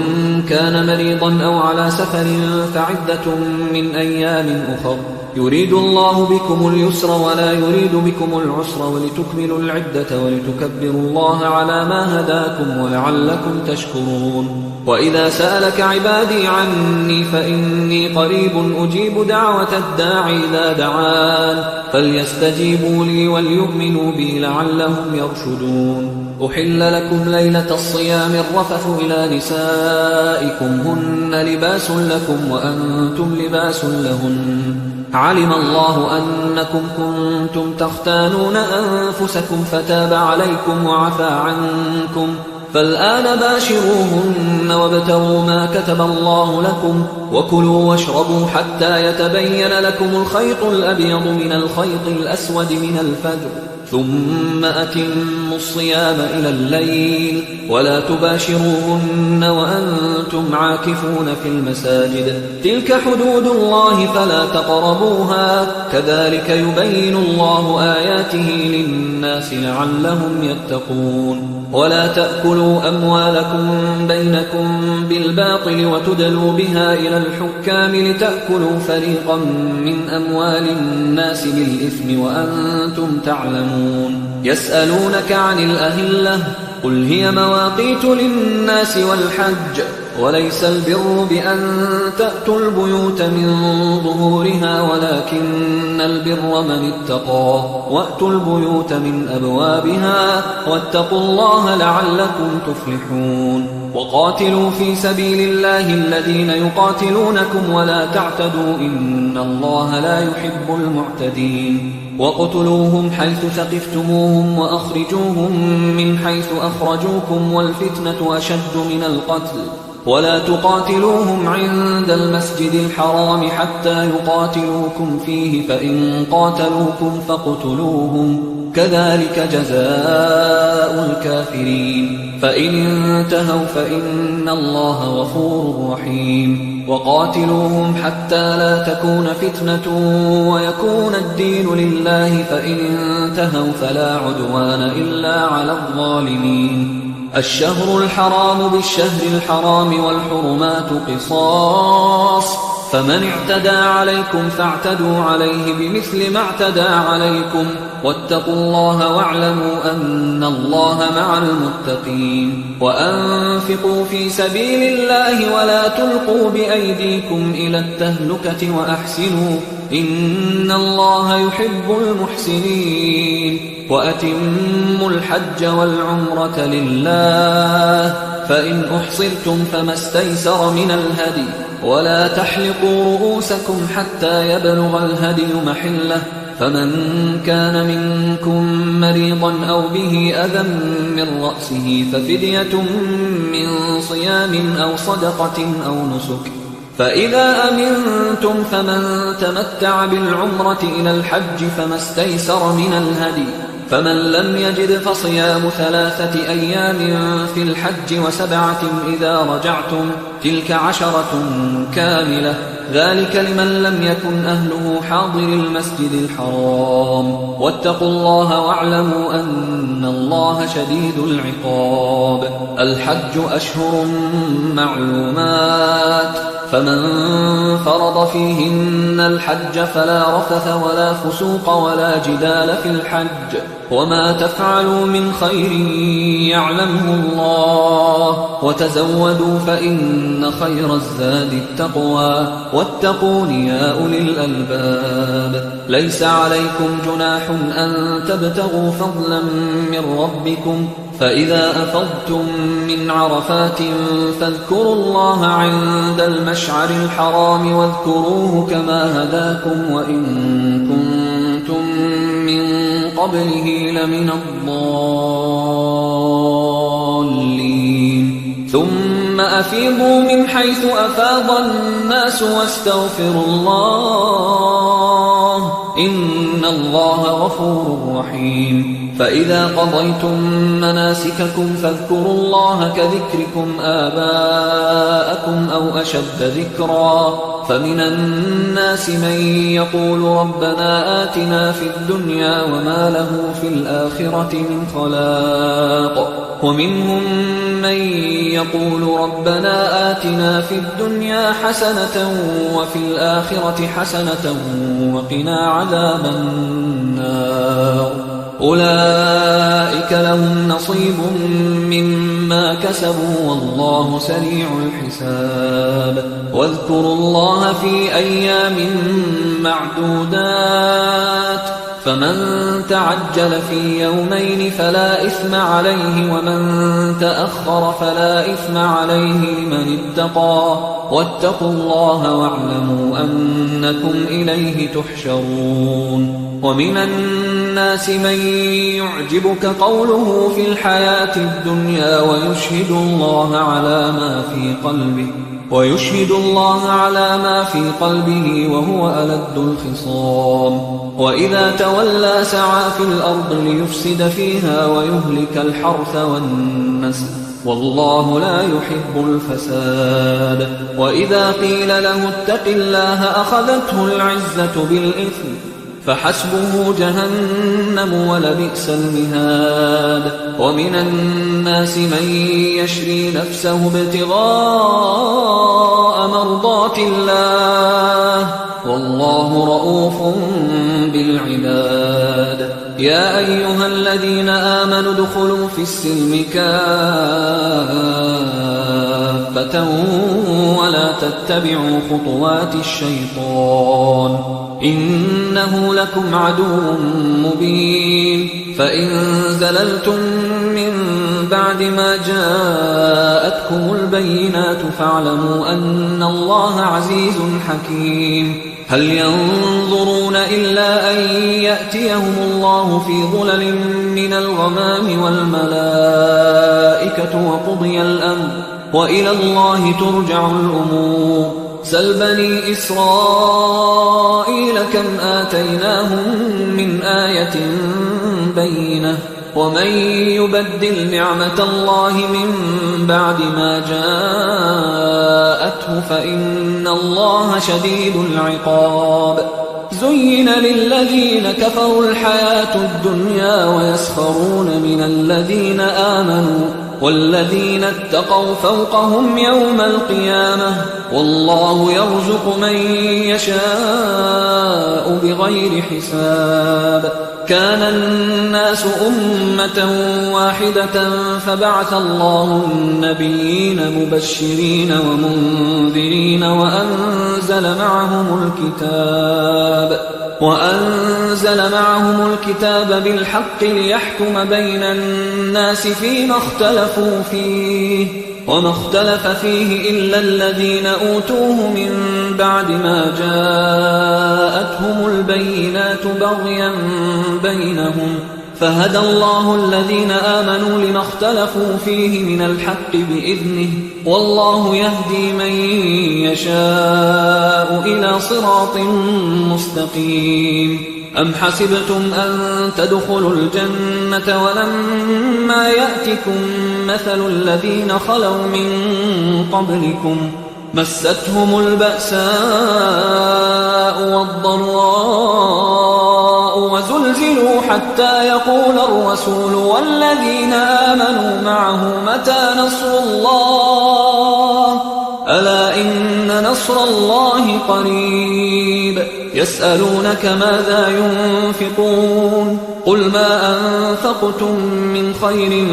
Speaker 1: كان مريضا أو على سفر فعدة من أيام أخر يريد الله بكم اليسر ولا يريد بكم العسر ولتكملوا العدة ولتكبروا الله على ما هداكم ولعلكم تشكرون. وإذا سألك عبادي عني فإني قريب أجيب دعوة الداعي إذا دعان فليستجيبوا لي وليؤمنوا بي لعلهم يرشدون. أحل لكم ليلة الصيام الرفث إلى نسائكم هن لباس لكم وأنتم لباس لهن علم الله أنكم كنتم تختانون أنفسكم فتاب عليكم وعفى عنكم فالآن باشروهن وابتغوا ما كتب الله لكم وكلوا واشربوا حتى يتبين لكم الخيط الأبيض من الخيط الأسود من الفجر ثم أتموا الصيام إلى الليل ولا تباشروهن وأنتم عاكفون في المساجد تلك حدود الله فلا تقربوها كذلك يبين الله آياته للناس لعلهم يتقون. ولا تأكلوا أموالكم بينكم بالباطل وتدلوا بها إلى الحكام لتأكلوا فريقا من أموال الناس بالإثم وأنتم تعلمون. يسألونك عن الأهلة قل هي مواقيت للناس والحج وليس البر بأن تأتوا البيوت من ظهورها ولكن البر من اتقى وأتوا البيوت من أبوابها واتقوا الله لعلكم تفلحون. وقاتلوا في سبيل الله الذين يقاتلونكم ولا تعتدوا إن الله لا يحب المعتدين. وقتلوهم حيث ثقفتموهم وأخرجوهم من حيث أخرجوكم والفتنة أشد من القتل ولا تقاتلوهم عند المسجد الحرام حتى يقاتلوكم فيه فإن قاتلوكم فاقتلوهم كذلك جزاء الكافرين فإن انتهوا فإن الله غفور رحيم. وقاتلوهم حتى لا تكون فتنة ويكون الدين لله فإن انتهوا فلا عدوان إلا على الظالمين. الشهر الحرام بالشهر الحرام والحرمات قصاص فمن اعتدى عليكم فاعتدوا عليه بمثل ما اعتدى عليكم واتقوا الله واعلموا أن الله مع المتقين. وأنفقوا في سبيل الله ولا تلقوا بأيديكم إلى التهلكة وأحسنوا إن الله يحب المحسنين. وأتموا الحج والعمرة لله فإن أحصرتم فما استيسر من الهدي ولا تحلقوا رؤوسكم حتى يبلغ الهدي محله فمن كان منكم مريضا أو به أذى من رأسه ففدية من صيام أو صدقة أو نسك فإذا أمنتم فمن تمتع بالعمرة إلى الحج فما استيسر من الهدي فمن لم يجد فصيام 3 أيام في الحج و7 إذا رجعتم تلك 10 كاملة ذلك لمن لم يكن أهله حاضر المسجد الحرام واتقوا الله واعلموا أن الله شديد العقاب. الحج أشهر معلومات فمن فرض فيهن الحج فلا رفث ولا فسوق ولا جدال في الحج وما تفعلوا من خير يعلمه الله وتزودوا فإن خير الزاد التقوى واتقون يا أولي الألباب. ليس عليكم جناح أن تبتغوا فضلا من ربكم، فإذا أفضتم من عرفات فاذكروا الله عند المشعر الحرام واذكروه كما هداكم وإن كنتم من قبله لمن الضالين. ثم أفيضوا من حيث أفاض الناس واستغفروا الله إن الله غفور رحيم. فإذا قضيتم مناسككم فاذكروا الله كذكركم آباءكم أو أشد ذكرا. فمن الناس من يقول ربنا آتنا في الدنيا وما له في الآخرة من خلاق، ومنهم من يقول ربنا آتنا في الدنيا حسنة وفي الآخرة حسنة وقنا عذاب النار. أولئك لهم نصيب مما كسبوا والله سريع الحساب. واذكروا الله في أيام معدودات، فمن تعجل في يومين فلا إثم عليه ومن تأخر فلا إثم عليه لمن اتقى. واتقوا الله واعلموا أنكم إليه تحشرون. ومن الناس من يعجبك قوله في الحياة الدنيا ويشهد الله على ما في قلبه وهو ألد الخصام. وإذا تولى سعى في الأرض ليفسد فيها ويهلك الحرث والنسل والله لا يحب الفساد. وإذا قيل له اتق الله أخذته العزة بالإثم فحسبه جهنم ولبئس المهاد. ومن الناس من يشري نفسه ابتغاء مرضات الله والله رؤوف بالعباد. يا أيها الذين آمنوا ادخلوا في السلم كافة ولا تتبعوا خطوات الشيطان إنه لكم عدو مبين. فإن زللتم من بعد ما جاءتكم البينات فاعلموا أن الله عزيز حكيم. هل ينظرون إلا أن يأتيهم الله في ظلل من الغمام والملائكة وقضي الأمر وإلى الله ترجع الأمور. سل بني إسرائيل كم آتيناهم من آية بينة ومن يبدل نعمة الله من بعد ما جاءته فإن الله شديد العقاب. زين للذين كفروا الحياة الدنيا ويسخرون من الذين آمنوا والذين اتقوا فوقهم يوم القيامة والله يرزق من يشاء بغير حساب. كان الناس أمة واحدة فبعث الله النبيين مبشرين ومنذرين وأنزل معهم الكتاب بالحق ليحكم بين الناس فيما اختلفوا فيه وما اختلف فيه إلا الذين أوتوه من بعد ما جاءتهم البينات بغيا بينهم فهدى الله الذين آمنوا لما اختلفوا فيه من الحق بإذنه والله يهدي من يشاء إلى صراط مستقيم. أم حسبتم أن تدخلوا الجنة ولما يأتكم مثل الذين خلوا من قبلكم مستهم البأساء والضراء وزلزلوا حتى يقول الرسول والذين آمنوا معه متى نصر الله ألا إن نصر الله قريب. يسألونك ماذا ينفقون قل ما أنفقتم من خير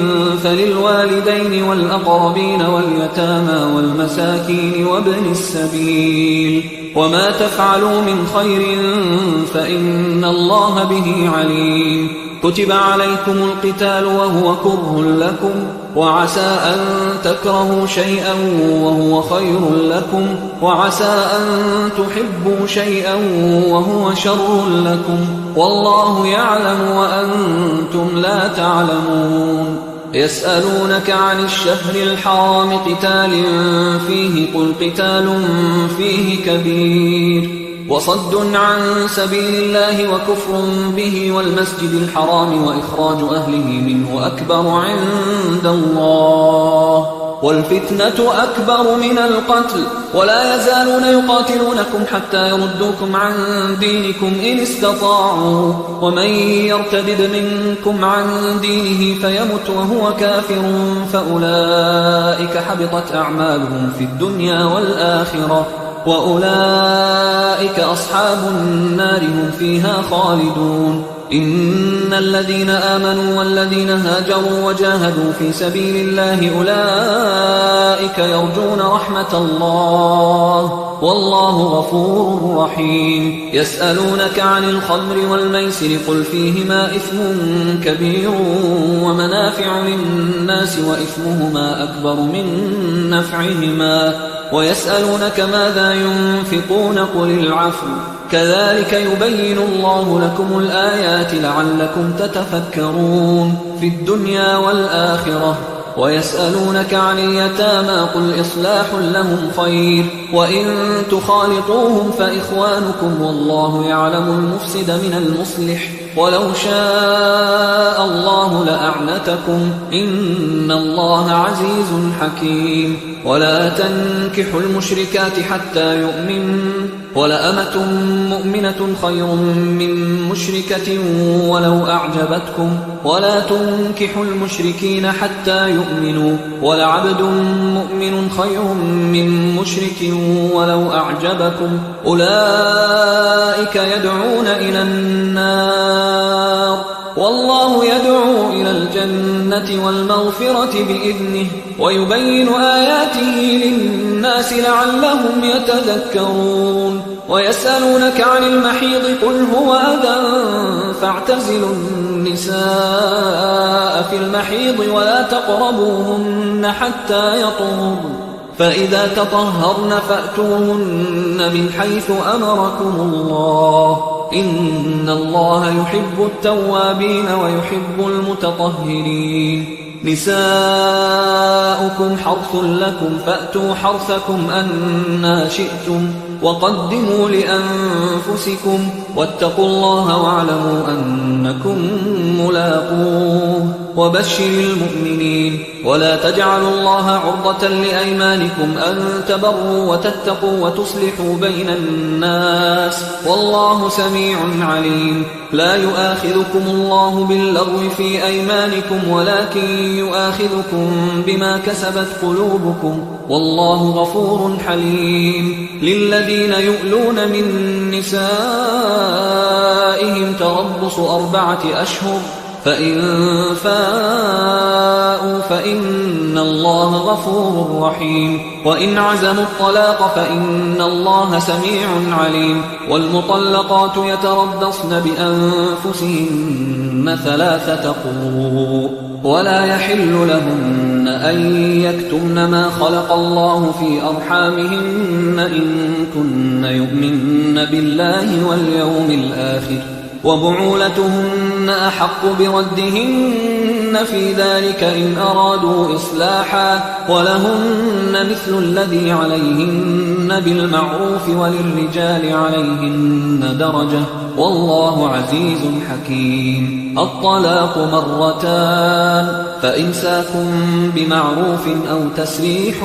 Speaker 1: فللوالدين والأقربين واليتامى والمساكين وابن السبيل وما تفعلوا من خير فإن الله به عليم كتب عليكم القتال وهو كره لكم وعسى أن تكرهوا شيئا وهو خير لكم وعسى أن تحبوا شيئا وهو شر لكم والله يعلم وأنتم لا تعلمون يسألونك عن الشهر الحرام قتال فيه قل قتال فيه كبير وصد عن سبيل الله وكفر به والمسجد الحرام وإخراج أهله منه أكبر عند الله والفتنة أكبر من القتل ولا يزالون يقاتلونكم حتى يردوكم عن دينكم إن استطاعوا ومن يرتد منكم عن دينه فيمت وهو كافر فأولئك حبطت أعمالهم في الدنيا والآخرة وأولئك أصحاب النار هم فيها خالدون إن الذين آمنوا والذين هاجروا وجاهدوا في سبيل الله أولئك يرجون رحمة الله والله غفور رحيم يسألونك عن الخمر والميسر قل فيهما إثم كبير ومنافع للناس وإثمهما أكبر من نفعهما ويسألونك ماذا ينفقون قل العفو كذلك يبين الله لكم الآيات لعلكم تتفكرون في الدنيا والآخرة ويسألونك عن اليتامى قل إصلاح لهم خير وإن تخالطوهم فإخوانكم والله يعلم المفسد من المصلح ولو شاء الله لأعنتكم إن الله عزيز حكيم ولا تنكحوا المشركات حتى يؤمنوا ولأمة مؤمنة خير من مشركة ولو أعجبتكم ولا تنكحوا المشركين حتى يؤمنوا ولعبد مؤمن خير من مشرك ولو أعجبكم أولئك يدعون إلى النار والله يدعو إلى الجنة والمغفرة بإذنه ويبين آياته للناس لعلهم يتذكرون ويسألونك عن المحيض قل هو أذى فاعتزلوا النساء في المحيض ولا تقربوهن حتى يطهرن فإذا تطهرن فأتوهن من حيث أمركم الله إن الله يحب التوابين ويحب المتطهرين نساؤكم حرث لكم فأتوا حرثكم أنى شئتم وقدموا لأنفسكم واتقوا الله واعلموا أنكم ملاقوه وبشر المؤمنين ولا تجعلوا الله عرضة لأيمانكم أن تبروا وتتقوا وتصلحوا بين الناس والله سميع عليم لا يؤاخذكم الله باللغو في أيمانكم ولكن يؤاخذكم بما كسبت قلوبكم والله غفور حليم للذين يؤلون من نسائهم تربص 4 أشهر فإن فاءوا فإن الله غفور رحيم وإن عزموا الطلاق فإن الله سميع عليم والمطلقات يتربصن بأنفسهن 3 قروء ولا يحل لهن أن يكتمن ما خلق الله في أرحامهن إن كن يؤمن بالله واليوم الآخر وبعولتهن أحق بردهن في ذلك إن أرادوا إصلاحا ولهن مثل الذي عليهن بالمعروف وللرجال عليهن درجة والله عزيز حكيم الطلاق 2 فإمساك بمعروف أو تسريح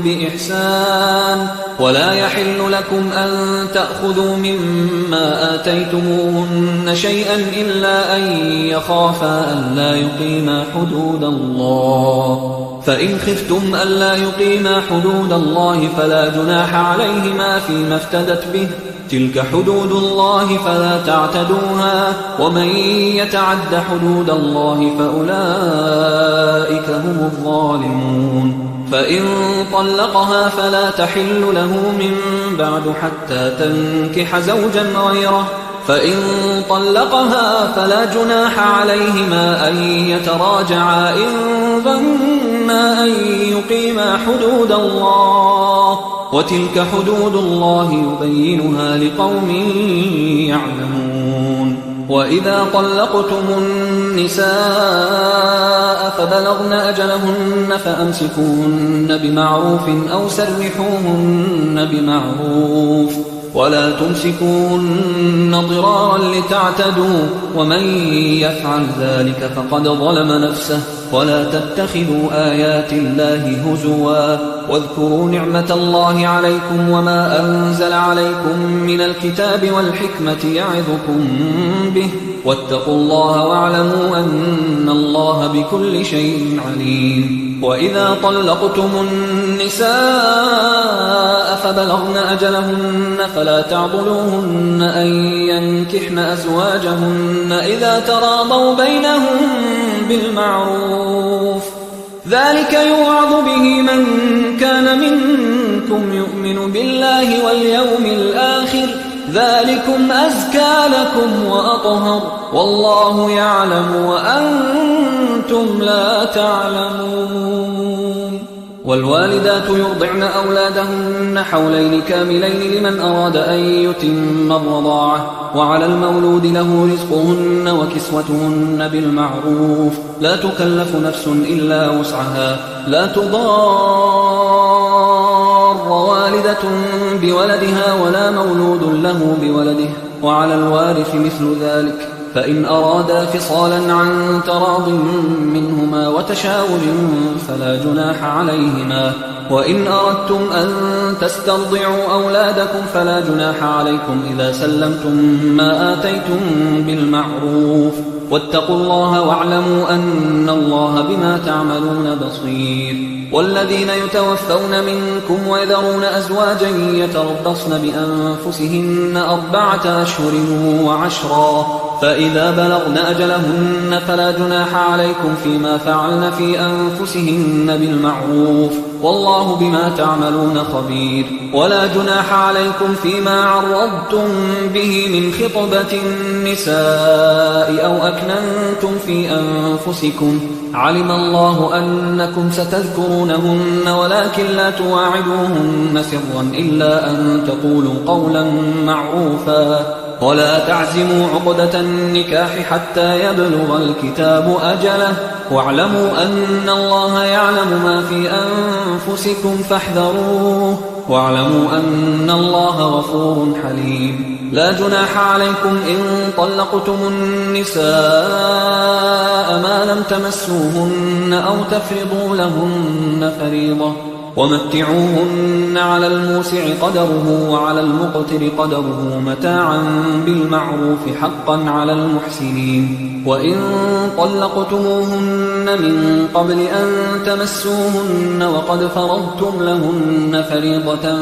Speaker 1: بإحسان ولا يحل لكم أن تأخذوا مما آتيتموهن شيئا إلا أن يخافا ألا يقيما حدود الله فإن خفتم ألا يقيما حدود الله فلا جناح عليهما فيما افتدت به تلك حدود الله فلا تعتدوها ومن يتعد حدود الله فأولئك هم الظالمون فإن طلقها فلا تحل له من بعد حتى تنكح زوجا غيره فإن طلقها فلا جناح عليهما أن يتراجعا إن ظنا أن يقيما حدود الله وتلك حدود الله يبينها لقوم يعلمون وإذا طلقتم النساء فبلغن أجلهن فأمسكوهن بمعروف أو سرحوهن بمعروف ولا تمسكوهن ضرارا لتعتدوا ومن يفعل ذلك فقد ظلم نفسه ولا تتخذوا آيات الله هزوا واذكروا نعمة الله عليكم وما أنزل عليكم من الكتاب والحكمة يعظكم به واتقوا الله واعلموا أن الله بكل شيء عليم وإذا طلقتم النساء فبلغن أجلهن فلا تعضلوهن أن ينكحن أزواجهن إذا تراضوا بينهم بالمعروف ذلك يوعظ به من كان منكم يؤمن بالله واليوم الآخر ذلكم أزكى لكم وأطهر والله يعلم وأنتم لا تعلمون والوالدات يرضعن أولادهن حولين كاملين لمن أراد أن يتم الرضاعة وعلى المولود له رزقهن وكسوتهن بالمعروف لا تكلف نفس إلا وسعها لا تضار والدة بولدها ولا مولود له بولده وعلى الوارث مثل ذلك فإن أرادا فصالا عن تراض منهما وتشاور فلا جناح عليهما وإن أردتم أن تسترضعوا أولادكم فلا جناح عليكم إذا سلمتم ما آتيتم بالمعروف واتقوا الله واعلموا أن الله بما تعملون بصير والذين يتوفون منكم ويذرون أزواجا يتربصن بأنفسهن 4 أشهر وعشرا فإذا بلغن أجلهن فلا جناح عليكم فيما فعلن في أنفسهن بالمعروف والله بما تعملون خبير ولا جناح عليكم فيما عرضتم به من خطبة النساء أو أكننتم في أنفسكم علم الله أنكم ستذكرونهن ولكن لا تواعدوهن سرا إلا أن تقولوا قولا معروفا ولا تعزموا عقدة النكاح حتى يبلغ الكتاب أجله واعلموا أن الله يعلم ما في أنفسكم فاحذروه واعلموا أن الله غفور حليم لا جناح عليكم إن طلقتم النساء ما لم تمسوهن أو تفرضوا لهن فريضة ومتعوهن على الموسع قدره وعلى المقتر قدره متاعا بالمعروف حقا على المحسنين وإن طلقتموهن من قبل أن تمسوهن وقد فرضتم لهن فريضة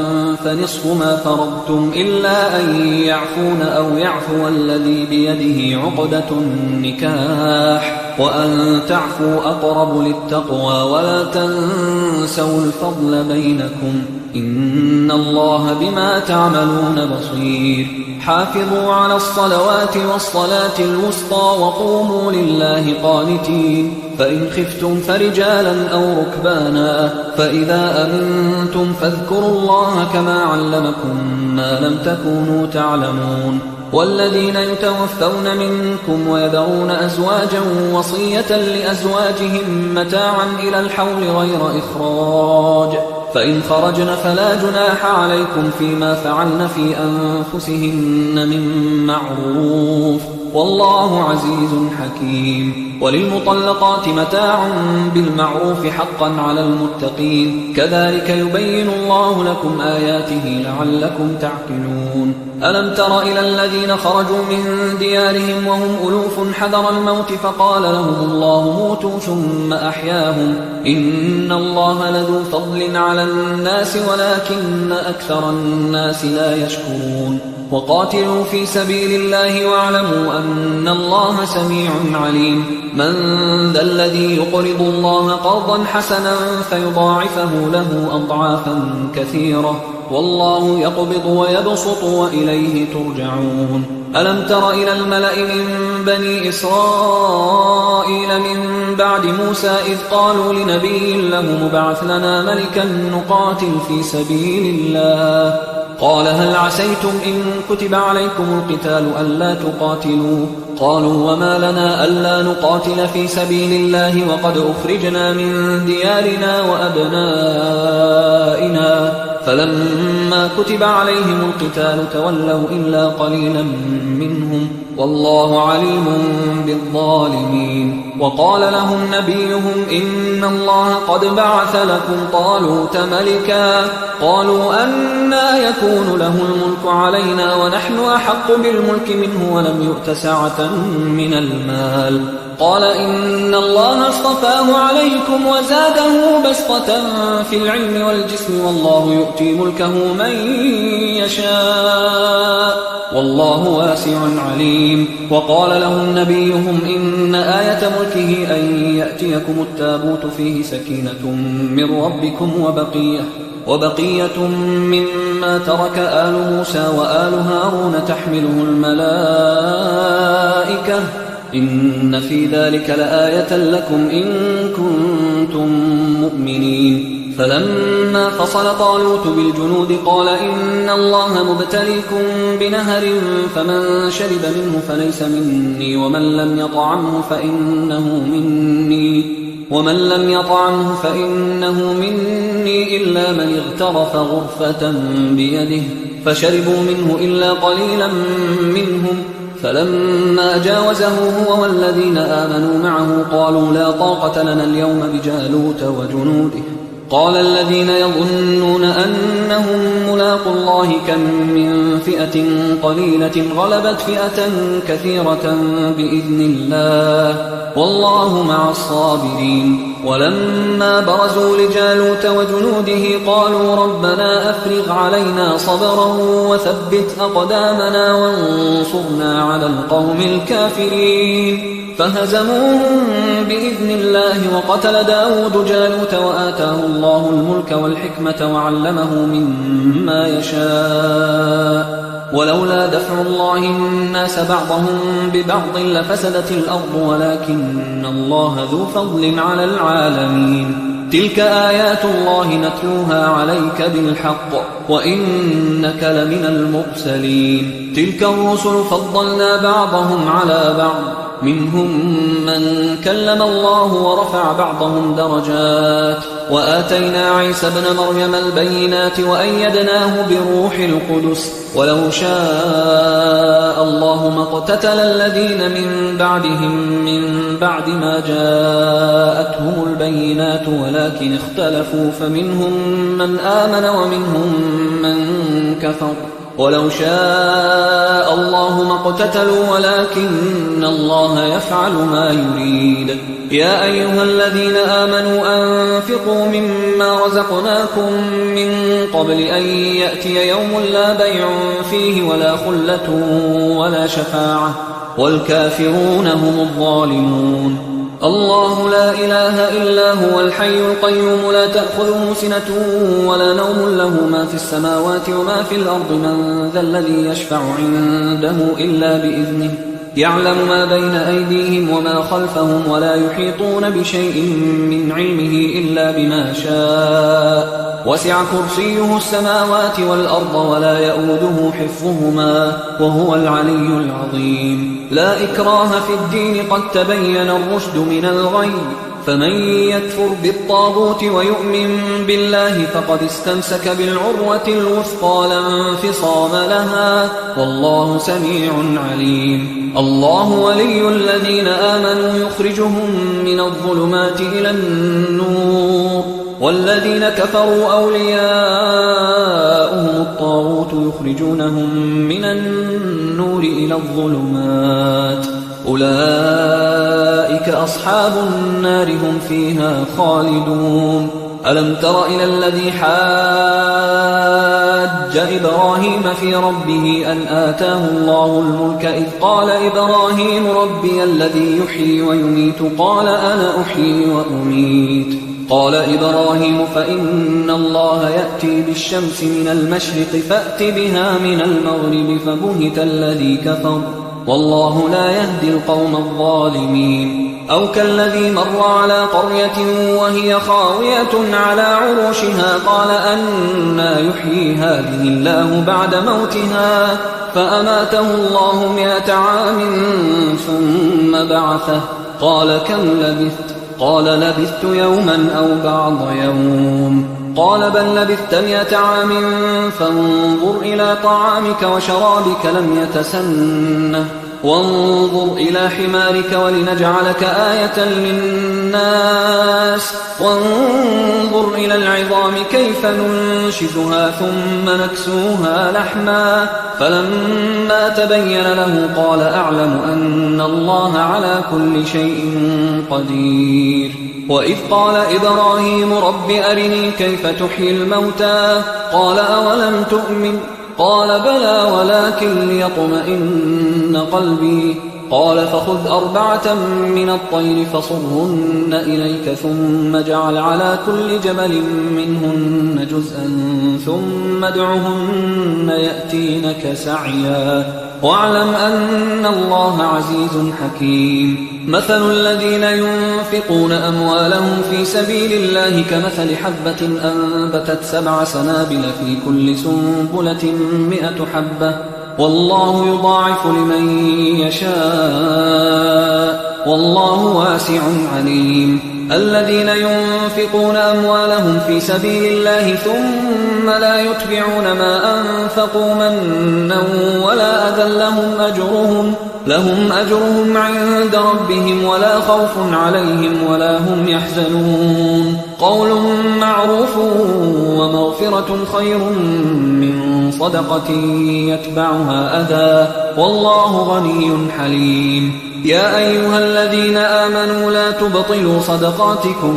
Speaker 1: فنصف ما فرضتم إلا أن يعفون أو يعفو الذي بيده عقدة النكاح وأن تعفوا أقرب للتقوى ولا تنسوا الفضل بينكم إن الله بما تعملون بصير حافظوا على الصلوات والصلاة الوسطى وقوموا لله قانتين فإن خفتم فرجالا أو ركبانا فإذا أمنتم فاذكروا الله كما علمكم ما لم تكونوا تعلمون والذين يتوفون منكم ويذرون أزواجا وصية لأزواجهم متاعا إلى الحول غير إخراج فإن خرجن فلا جناح عليكم فيما فعلن في أنفسهن من معروف والله عزيز حكيم وللمطلقات متاع بالمعروف حقا على المتقين كذلك يبين الله لكم آياته لعلكم تعقلون ألم تر إلى الذين خرجوا من ديارهم وهم ألوف حذر الموت فقال لهم الله موتوا ثم أحياهم إن الله لذو فضل على الناس ولكن أكثر الناس لا يشكرون وقاتلوا في سبيل الله واعلموا أن الله سميع عليم من ذا الذي يقرض الله قرضا حسنا فيضاعفه له أضعافا كثيرة والله يقبض ويبسط وإليه ترجعون ألم تر إلى الملأ من بني إسرائيل من بعد موسى إذ قالوا لنبي له مبعث لنا ملكا نقاتل في سبيل الله قال هل عسيتم إن كتب عليكم القتال ألا تقاتلوا قالوا وما لنا ألا نقاتل في سبيل الله وقد أخرجنا من ديارنا وأبنائنا فلما كتب عليهم القتال تولوا إلا قليلا منهم والله عليم بالظالمين وقال لهم نبيهم إن الله قد بعث لكم طالوت ملكا قالوا أنى يكون له الملك علينا ونحن أحق بالملك منه ولم يؤت سعة من المال قال إن الله اصطفاه عليكم وزاده بسطة في العلم والجسم والله يؤتي ملكه من يشاء والله واسع عليم وقال لهم نبيهم إن آية ملكه أن يأتيكم التابوت فيه سكينة من ربكم وبقية مما ترك آل موسى وآل هارون تحمله الملائكة إن في ذلك لآية لكم إن كنتم مؤمنين فلما فصل طالوت بالجنود قال إن الله مبتليكم بنهر فمن شرب منه فليس مني ومن لم يطعمه فإنه مني إلا من اغترف غرفة بيده فشربوا منه إلا قليلا منهم فلما جاوزه هو والذين آمنوا معه قالوا لا طاقة لنا اليوم بجالوت وجنوده قال الذين يظنون أنهم ملاقوا الله كم من فئة قليلة غلبت فئة كثيرة بإذن الله والله مع الصابرين ولما برزوا لجالوت وجنوده قالوا ربنا أفرغ علينا صبرا وثبت أقدامنا وانصرنا على القوم الكافرين فهزموهم بإذن الله وقتل داود جالوت وآتاه الله الملك والحكمة وعلمه مما يشاء ولولا دفع الله الناس بعضهم ببعض لفسدت الأرض ولكن الله ذو فضل على العالمين تلك آيات الله نتلوها عليك بالحق وإنك لمن المرسلين تلك الرسل فضلنا بعضهم على بعض منهم من كلم الله ورفع بعضهم درجات وآتينا عيسى ابن مريم البينات وأيدناه بروح القدس ولو شاء الله ما اقتتل الذين من بعدهم من بعد ما جاءتهم البينات ولكن اختلفوا فمنهم من آمن ومنهم من كفر ولو شاء الله ما اقتتلوا ولكن الله يفعل ما يريد يا أيها الذين آمنوا أنفقوا مما رزقناكم من قبل أن يأتي يوم لا بيع فيه ولا خلة ولا شفاعة والكافرون هم الظالمون الله لا إله إلا هو الحي القيوم لا تأخذه سنة ولا نوم له ما في السماوات وما في الأرض من ذا الذي يشفع عنده إلا بإذنه يعلم ما بين أيديهم وما خلفهم ولا يحيطون بشيء من علمه إلا بما شاء وسع كرسيه السماوات والأرض ولا يؤوده حفظهما وهو العلي العظيم لا إكراه في الدين قد تبين الرشد من الغي فمن يكفر بالطاغوت ويؤمن بالله فقد استمسك بالعروة الوثقى لا انفصام لها والله سميع عليم الله ولي الذين آمنوا يخرجهم من الظلمات إلى النور والذين كفروا أولياؤهم الطاغوت يخرجونهم من النور إلى الظلمات أولئك أصحاب النار هم فيها خالدون ألم تر إلى الذي حاج حاج إبراهيم في ربه أن آتاه الله الملك إذ قال إبراهيم ربي الذي يحيي ويميت قال أنا أحيي وأميت قال إبراهيم فإن الله يأتي بالشمس من المشرق فأت بها من المغرب فبهت الذي كفر والله لا يهدي القوم الظالمين أو كالذي مر على قرية وهي خاوية على عروشها قال أنى يحيي هذه الله بعد موتها فأماته الله 100 عام ثم بعثه قال كم لبثت قال لبثت يوما أو بعض يوم قال بل لبثت 100 عام فانظر إلى طعامك وشرابك لم يتسنه وانظر إلى حمارك ولنجعلك آية للناس وانظر إلى العظام كيف ننشزها ثم نكسوها لحما فلما تبين له قال أعلم أن الله على كل شيء قدير وإذ قال إبراهيم رب أرني كيف تحيي الموتى قال أولم تؤمن قال بلى ولكن ليطمئن قلبي قال فخذ 4 من الطير فصرهن إليك ثم اجعل على كل جبل منهن جزءا ثم ادعهن يأتينك سعيا واعلم أن الله عزيز حكيم مثل الذين ينفقون أموالهم في سبيل الله كمثل حبة أنبتت 7 سنابل في كل سنبلة 100 حبة والله يضاعف لمن يشاء والله واسع عليم الذين ينفقون أموالهم في سبيل الله ثم لا يتبعون ما أنفقوا منا ولا أذى لهم أجرهم عند ربهم ولا خوف عليهم ولا هم يحزنون قول معروف ومغفرة خير من صدقة يتبعها أذى والله غني حليم يا أيها الذين آمنوا لا تبطلوا صدقاتكم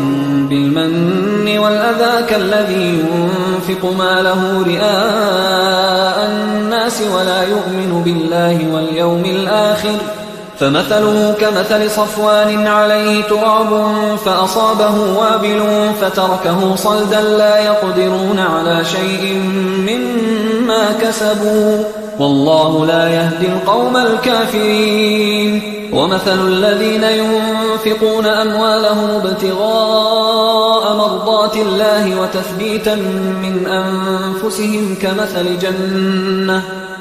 Speaker 1: بالمن والأذى كالذي ينفق ماله رئاء الناس ولا يؤمن بالله واليوم الآخر فمثله كمثل صفوان عليه تراب فأصابه وابل فتركه صلدا لا يقدرون على شيء مما كسبوا والله لا يهدي القوم الكافرين ومثل الذين ينفقون أموالهم ابتغاء مرضات الله وتثبيتا من أنفسهم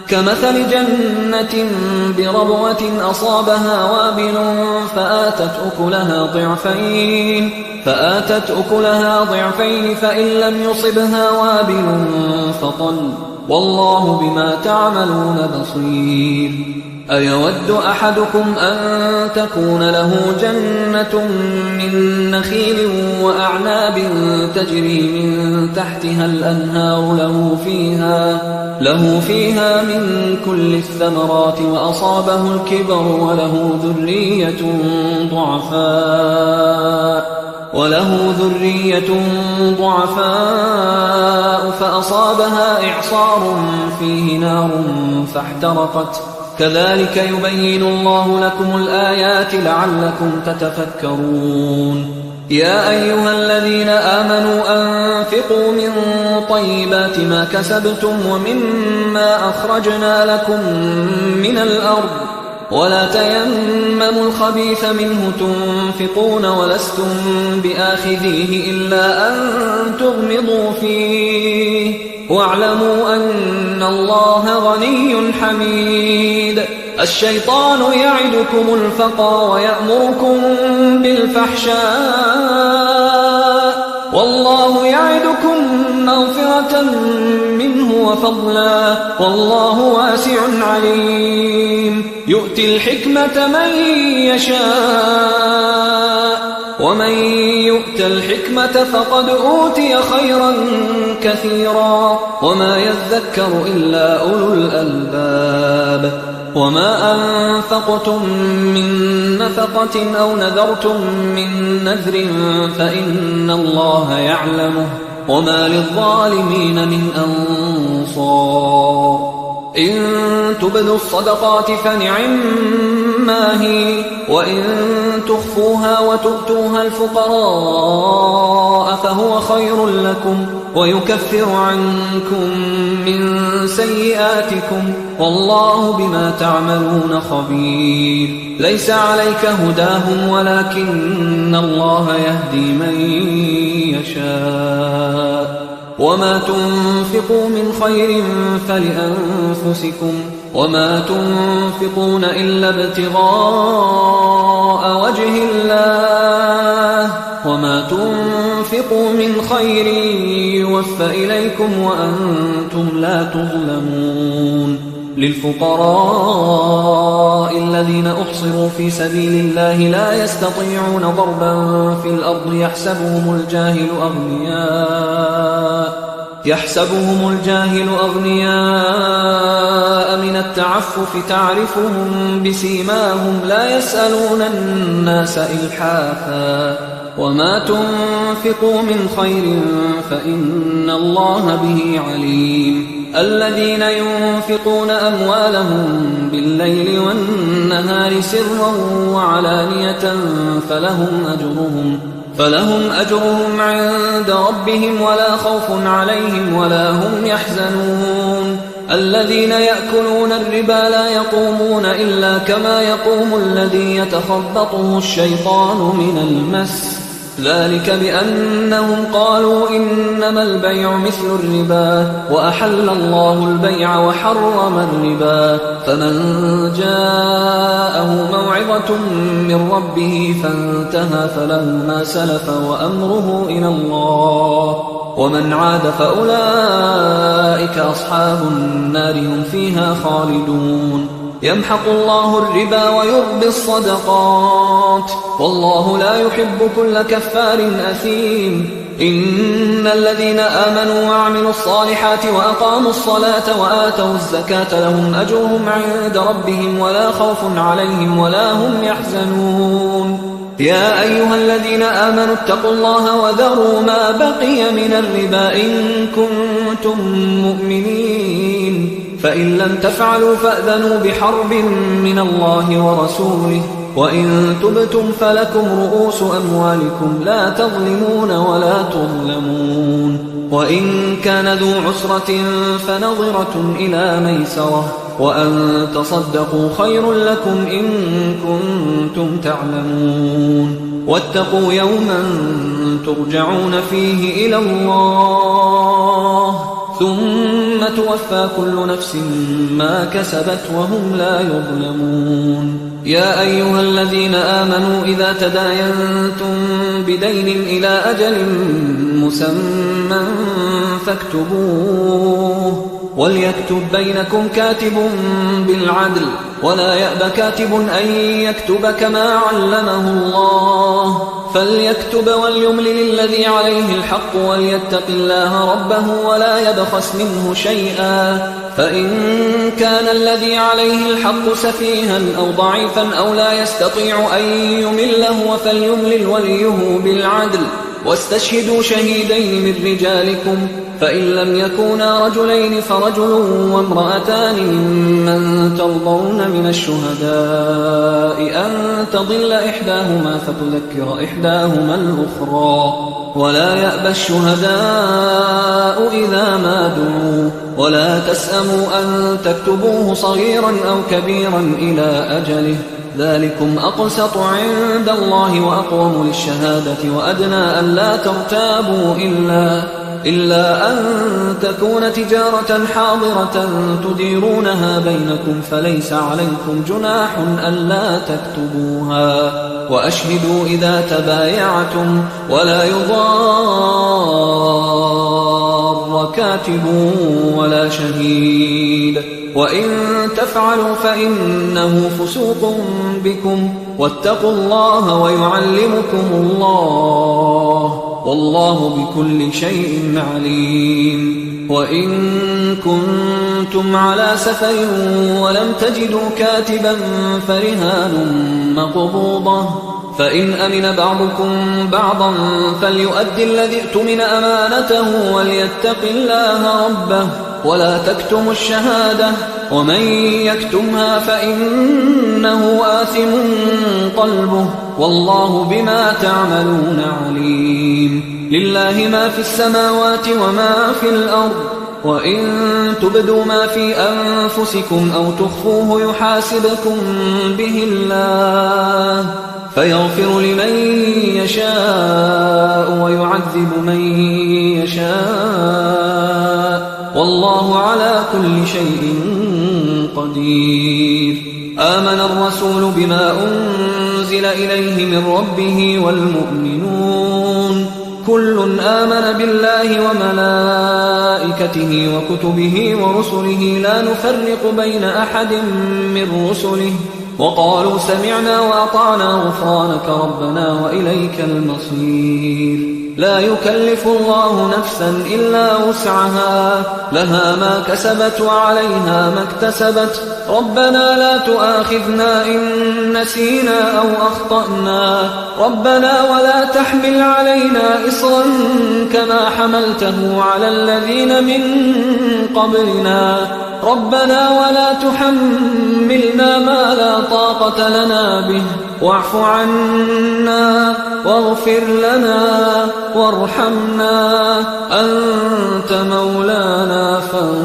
Speaker 1: كمثل جنة بربوة أصابها وابل فآتت أكلها ضعفين فإن لم يصبها وابل فطل والله بما تعملون بصير أيود أحدكم أن تكون له جنة من نخيل وأعناب تجري من تحتها الأنهار له فيها من كل الثمرات وأصابه الكبر وله ذرية ضعفاء فأصابها إعصار فيه نار فاحترقت كذلك يبين الله لكم الآيات لعلكم تتفكرون يا أيها الذين آمنوا أنفقوا من طيبات ما كسبتم ومما أخرجنا لكم من الأرض ولا تيمموا الخبيث منه تنفقون ولستم بآخذيه إلا أن تغمضوا فيه واعلموا أن الله غني حميد الشيطان يعدكم الفقر ويأمركم بالفحشاء والله يعدكم مغفرة منه وفضلا والله واسع عليم يؤتي الحكمة من يشاء ومن يؤت الحكمة فقد أوتي خيرا كثيرا وما يذكر إلا أولو الألباب وما أنفقتم من نفقة أو نذرتم من نذر فإن الله يعلمه وما للظالمين من أنصار أنصار إن تبدوا الصدقات فنعما هي وإن تخفوها وتؤتوها الفقراء فهو خير لكم ويكفر عنكم من سيئاتكم والله بما تعملون خبير ليس عليك هداهم ولكن الله يهدي من يشاء وما تنفقوا من خير فلأنفسكم وما تنفقون إلا ابتغاء وجه الله وما تنفقوا من خير يوفى إليكم وأنتم لا تظلمون للفقراء الذين أحصروا في سبيل الله لا يستطيعون ضربا في الأرض يحسبهم الجاهل أغنياء من التعفف تعرفهم بسيماهم لا يسألون الناس إلحافا وما تنفقوا من خير فإن الله به عليم الذين ينفقون أموالهم بالليل والنهار سرا وعلانية فلهم أجرهم عند ربهم ولا خوف عليهم ولا هم يحزنون الذين يأكلون الربا لا يقومون إلا كما يقوم الذي يتخبطه الشيطان من المس ذلك بأنهم قالوا إنما البيع مثل الربا وأحل الله البيع وحرم الربا فمن جاءه موعظة من ربه فانتهى فله ما سلف وأمره إلى الله ومن عاد فأولئك أصحاب النار هم فيها خالدون يمحق الله الربا ويربي الصدقات والله لا يحب كل كفار أثيم إن الذين آمنوا وعملوا الصالحات وأقاموا الصلاة وآتوا الزكاة لهم أجرهم عند ربهم ولا خوف عليهم ولا هم يحزنون يا أيها الذين آمنوا اتقوا الله وذروا ما بقي من الربا إن كنتم مؤمنين فإن لم تفعلوا فأذنوا بحرب من الله ورسوله وإن تبتم فلكم رؤوس أموالكم لا تظلمون ولا تظلمون وإن كان ذو عسرة فنظرة إلى ميسرة وأن تصدقوا خير لكم إن كنتم تعلمون واتقوا يوما ترجعون فيه إلى الله ثم توفى كل نفس ما كسبت وهم لا يظلمون يا أيها الذين آمنوا إذا تداينتم بدين إلى أجل مسمى فاكتبوه وليكتب بينكم كاتب بالعدل ولا يأب كاتب أن يكتب كما علمه الله فليكتب وليملل الذي عليه الحق وليتق الله ربه ولا يبخس منه شيئا فإن كان الذي عليه الحق سفيها أو ضعيفا أو لا يستطيع أن يمله فليملل وليه بالعدل واستشهدوا شهيدين من رجالكم فإن لم يكونا رجلين فرجل وامرأتان ممن ترضون من الشهداء أن تضل إحداهما فتذكر إحداهما الأخرى ولا يأبى الشهداء إذا ما دعوا ولا تسأموا أن تكتبوه صغيرا أو كبيرا إلى أجله ذلكم أقسط عند الله وأقوم للشهادة وأدنى أن لا ترتابوا إلا أن تكون تجارة حاضرة تديرونها بينكم فليس عليكم جناح ألا تكتبوها وأشهدوا إذا تبايعتم ولا يضار كاتب ولا شهيد وإن تفعلوا فإنه فسوق بكم واتقوا الله ويعلمكم الله والله بكل شيء عليم وإن كنتم على سفر ولم تجدوا كاتبا فرهان مقبوضة فإن أمن بعضكم بعضا فليؤد الذي اؤتمن أمانته وليتق الله ربه ولا تكتموا الشهادة ومن يكتمها فإنه آثم قلبه والله بما تعملون عليم. لله ما في السماوات وما في الأرض وإن تبدوا ما في أنفسكم أو تخفوه يحاسبكم به الله فيغفر لمن يشاء ويعذب من يشاء والله على كل شيء قدير. آمن الرسول بما أنزل إليه من ربه والمؤمنون كل آمن بالله وملائكته وكتبه ورسله لا نفرق بين أحد من رسله وقالوا سمعنا وأطعنا غفرانك ربنا وإليك المصير. لا يكلف الله نفسا إلا وسعها لها ما كسبت وعليها ما اكتسبت ربنا لا تؤاخذنا إن نسينا أو أخطأنا ربنا ولا تحمل علينا إصرا كما حملته على الذين من قبلنا ربنا ولا تحملنا ما لا طاقة لنا به واعف عنا واغفر لنا وارحمنا أنت مولانا فانصرنا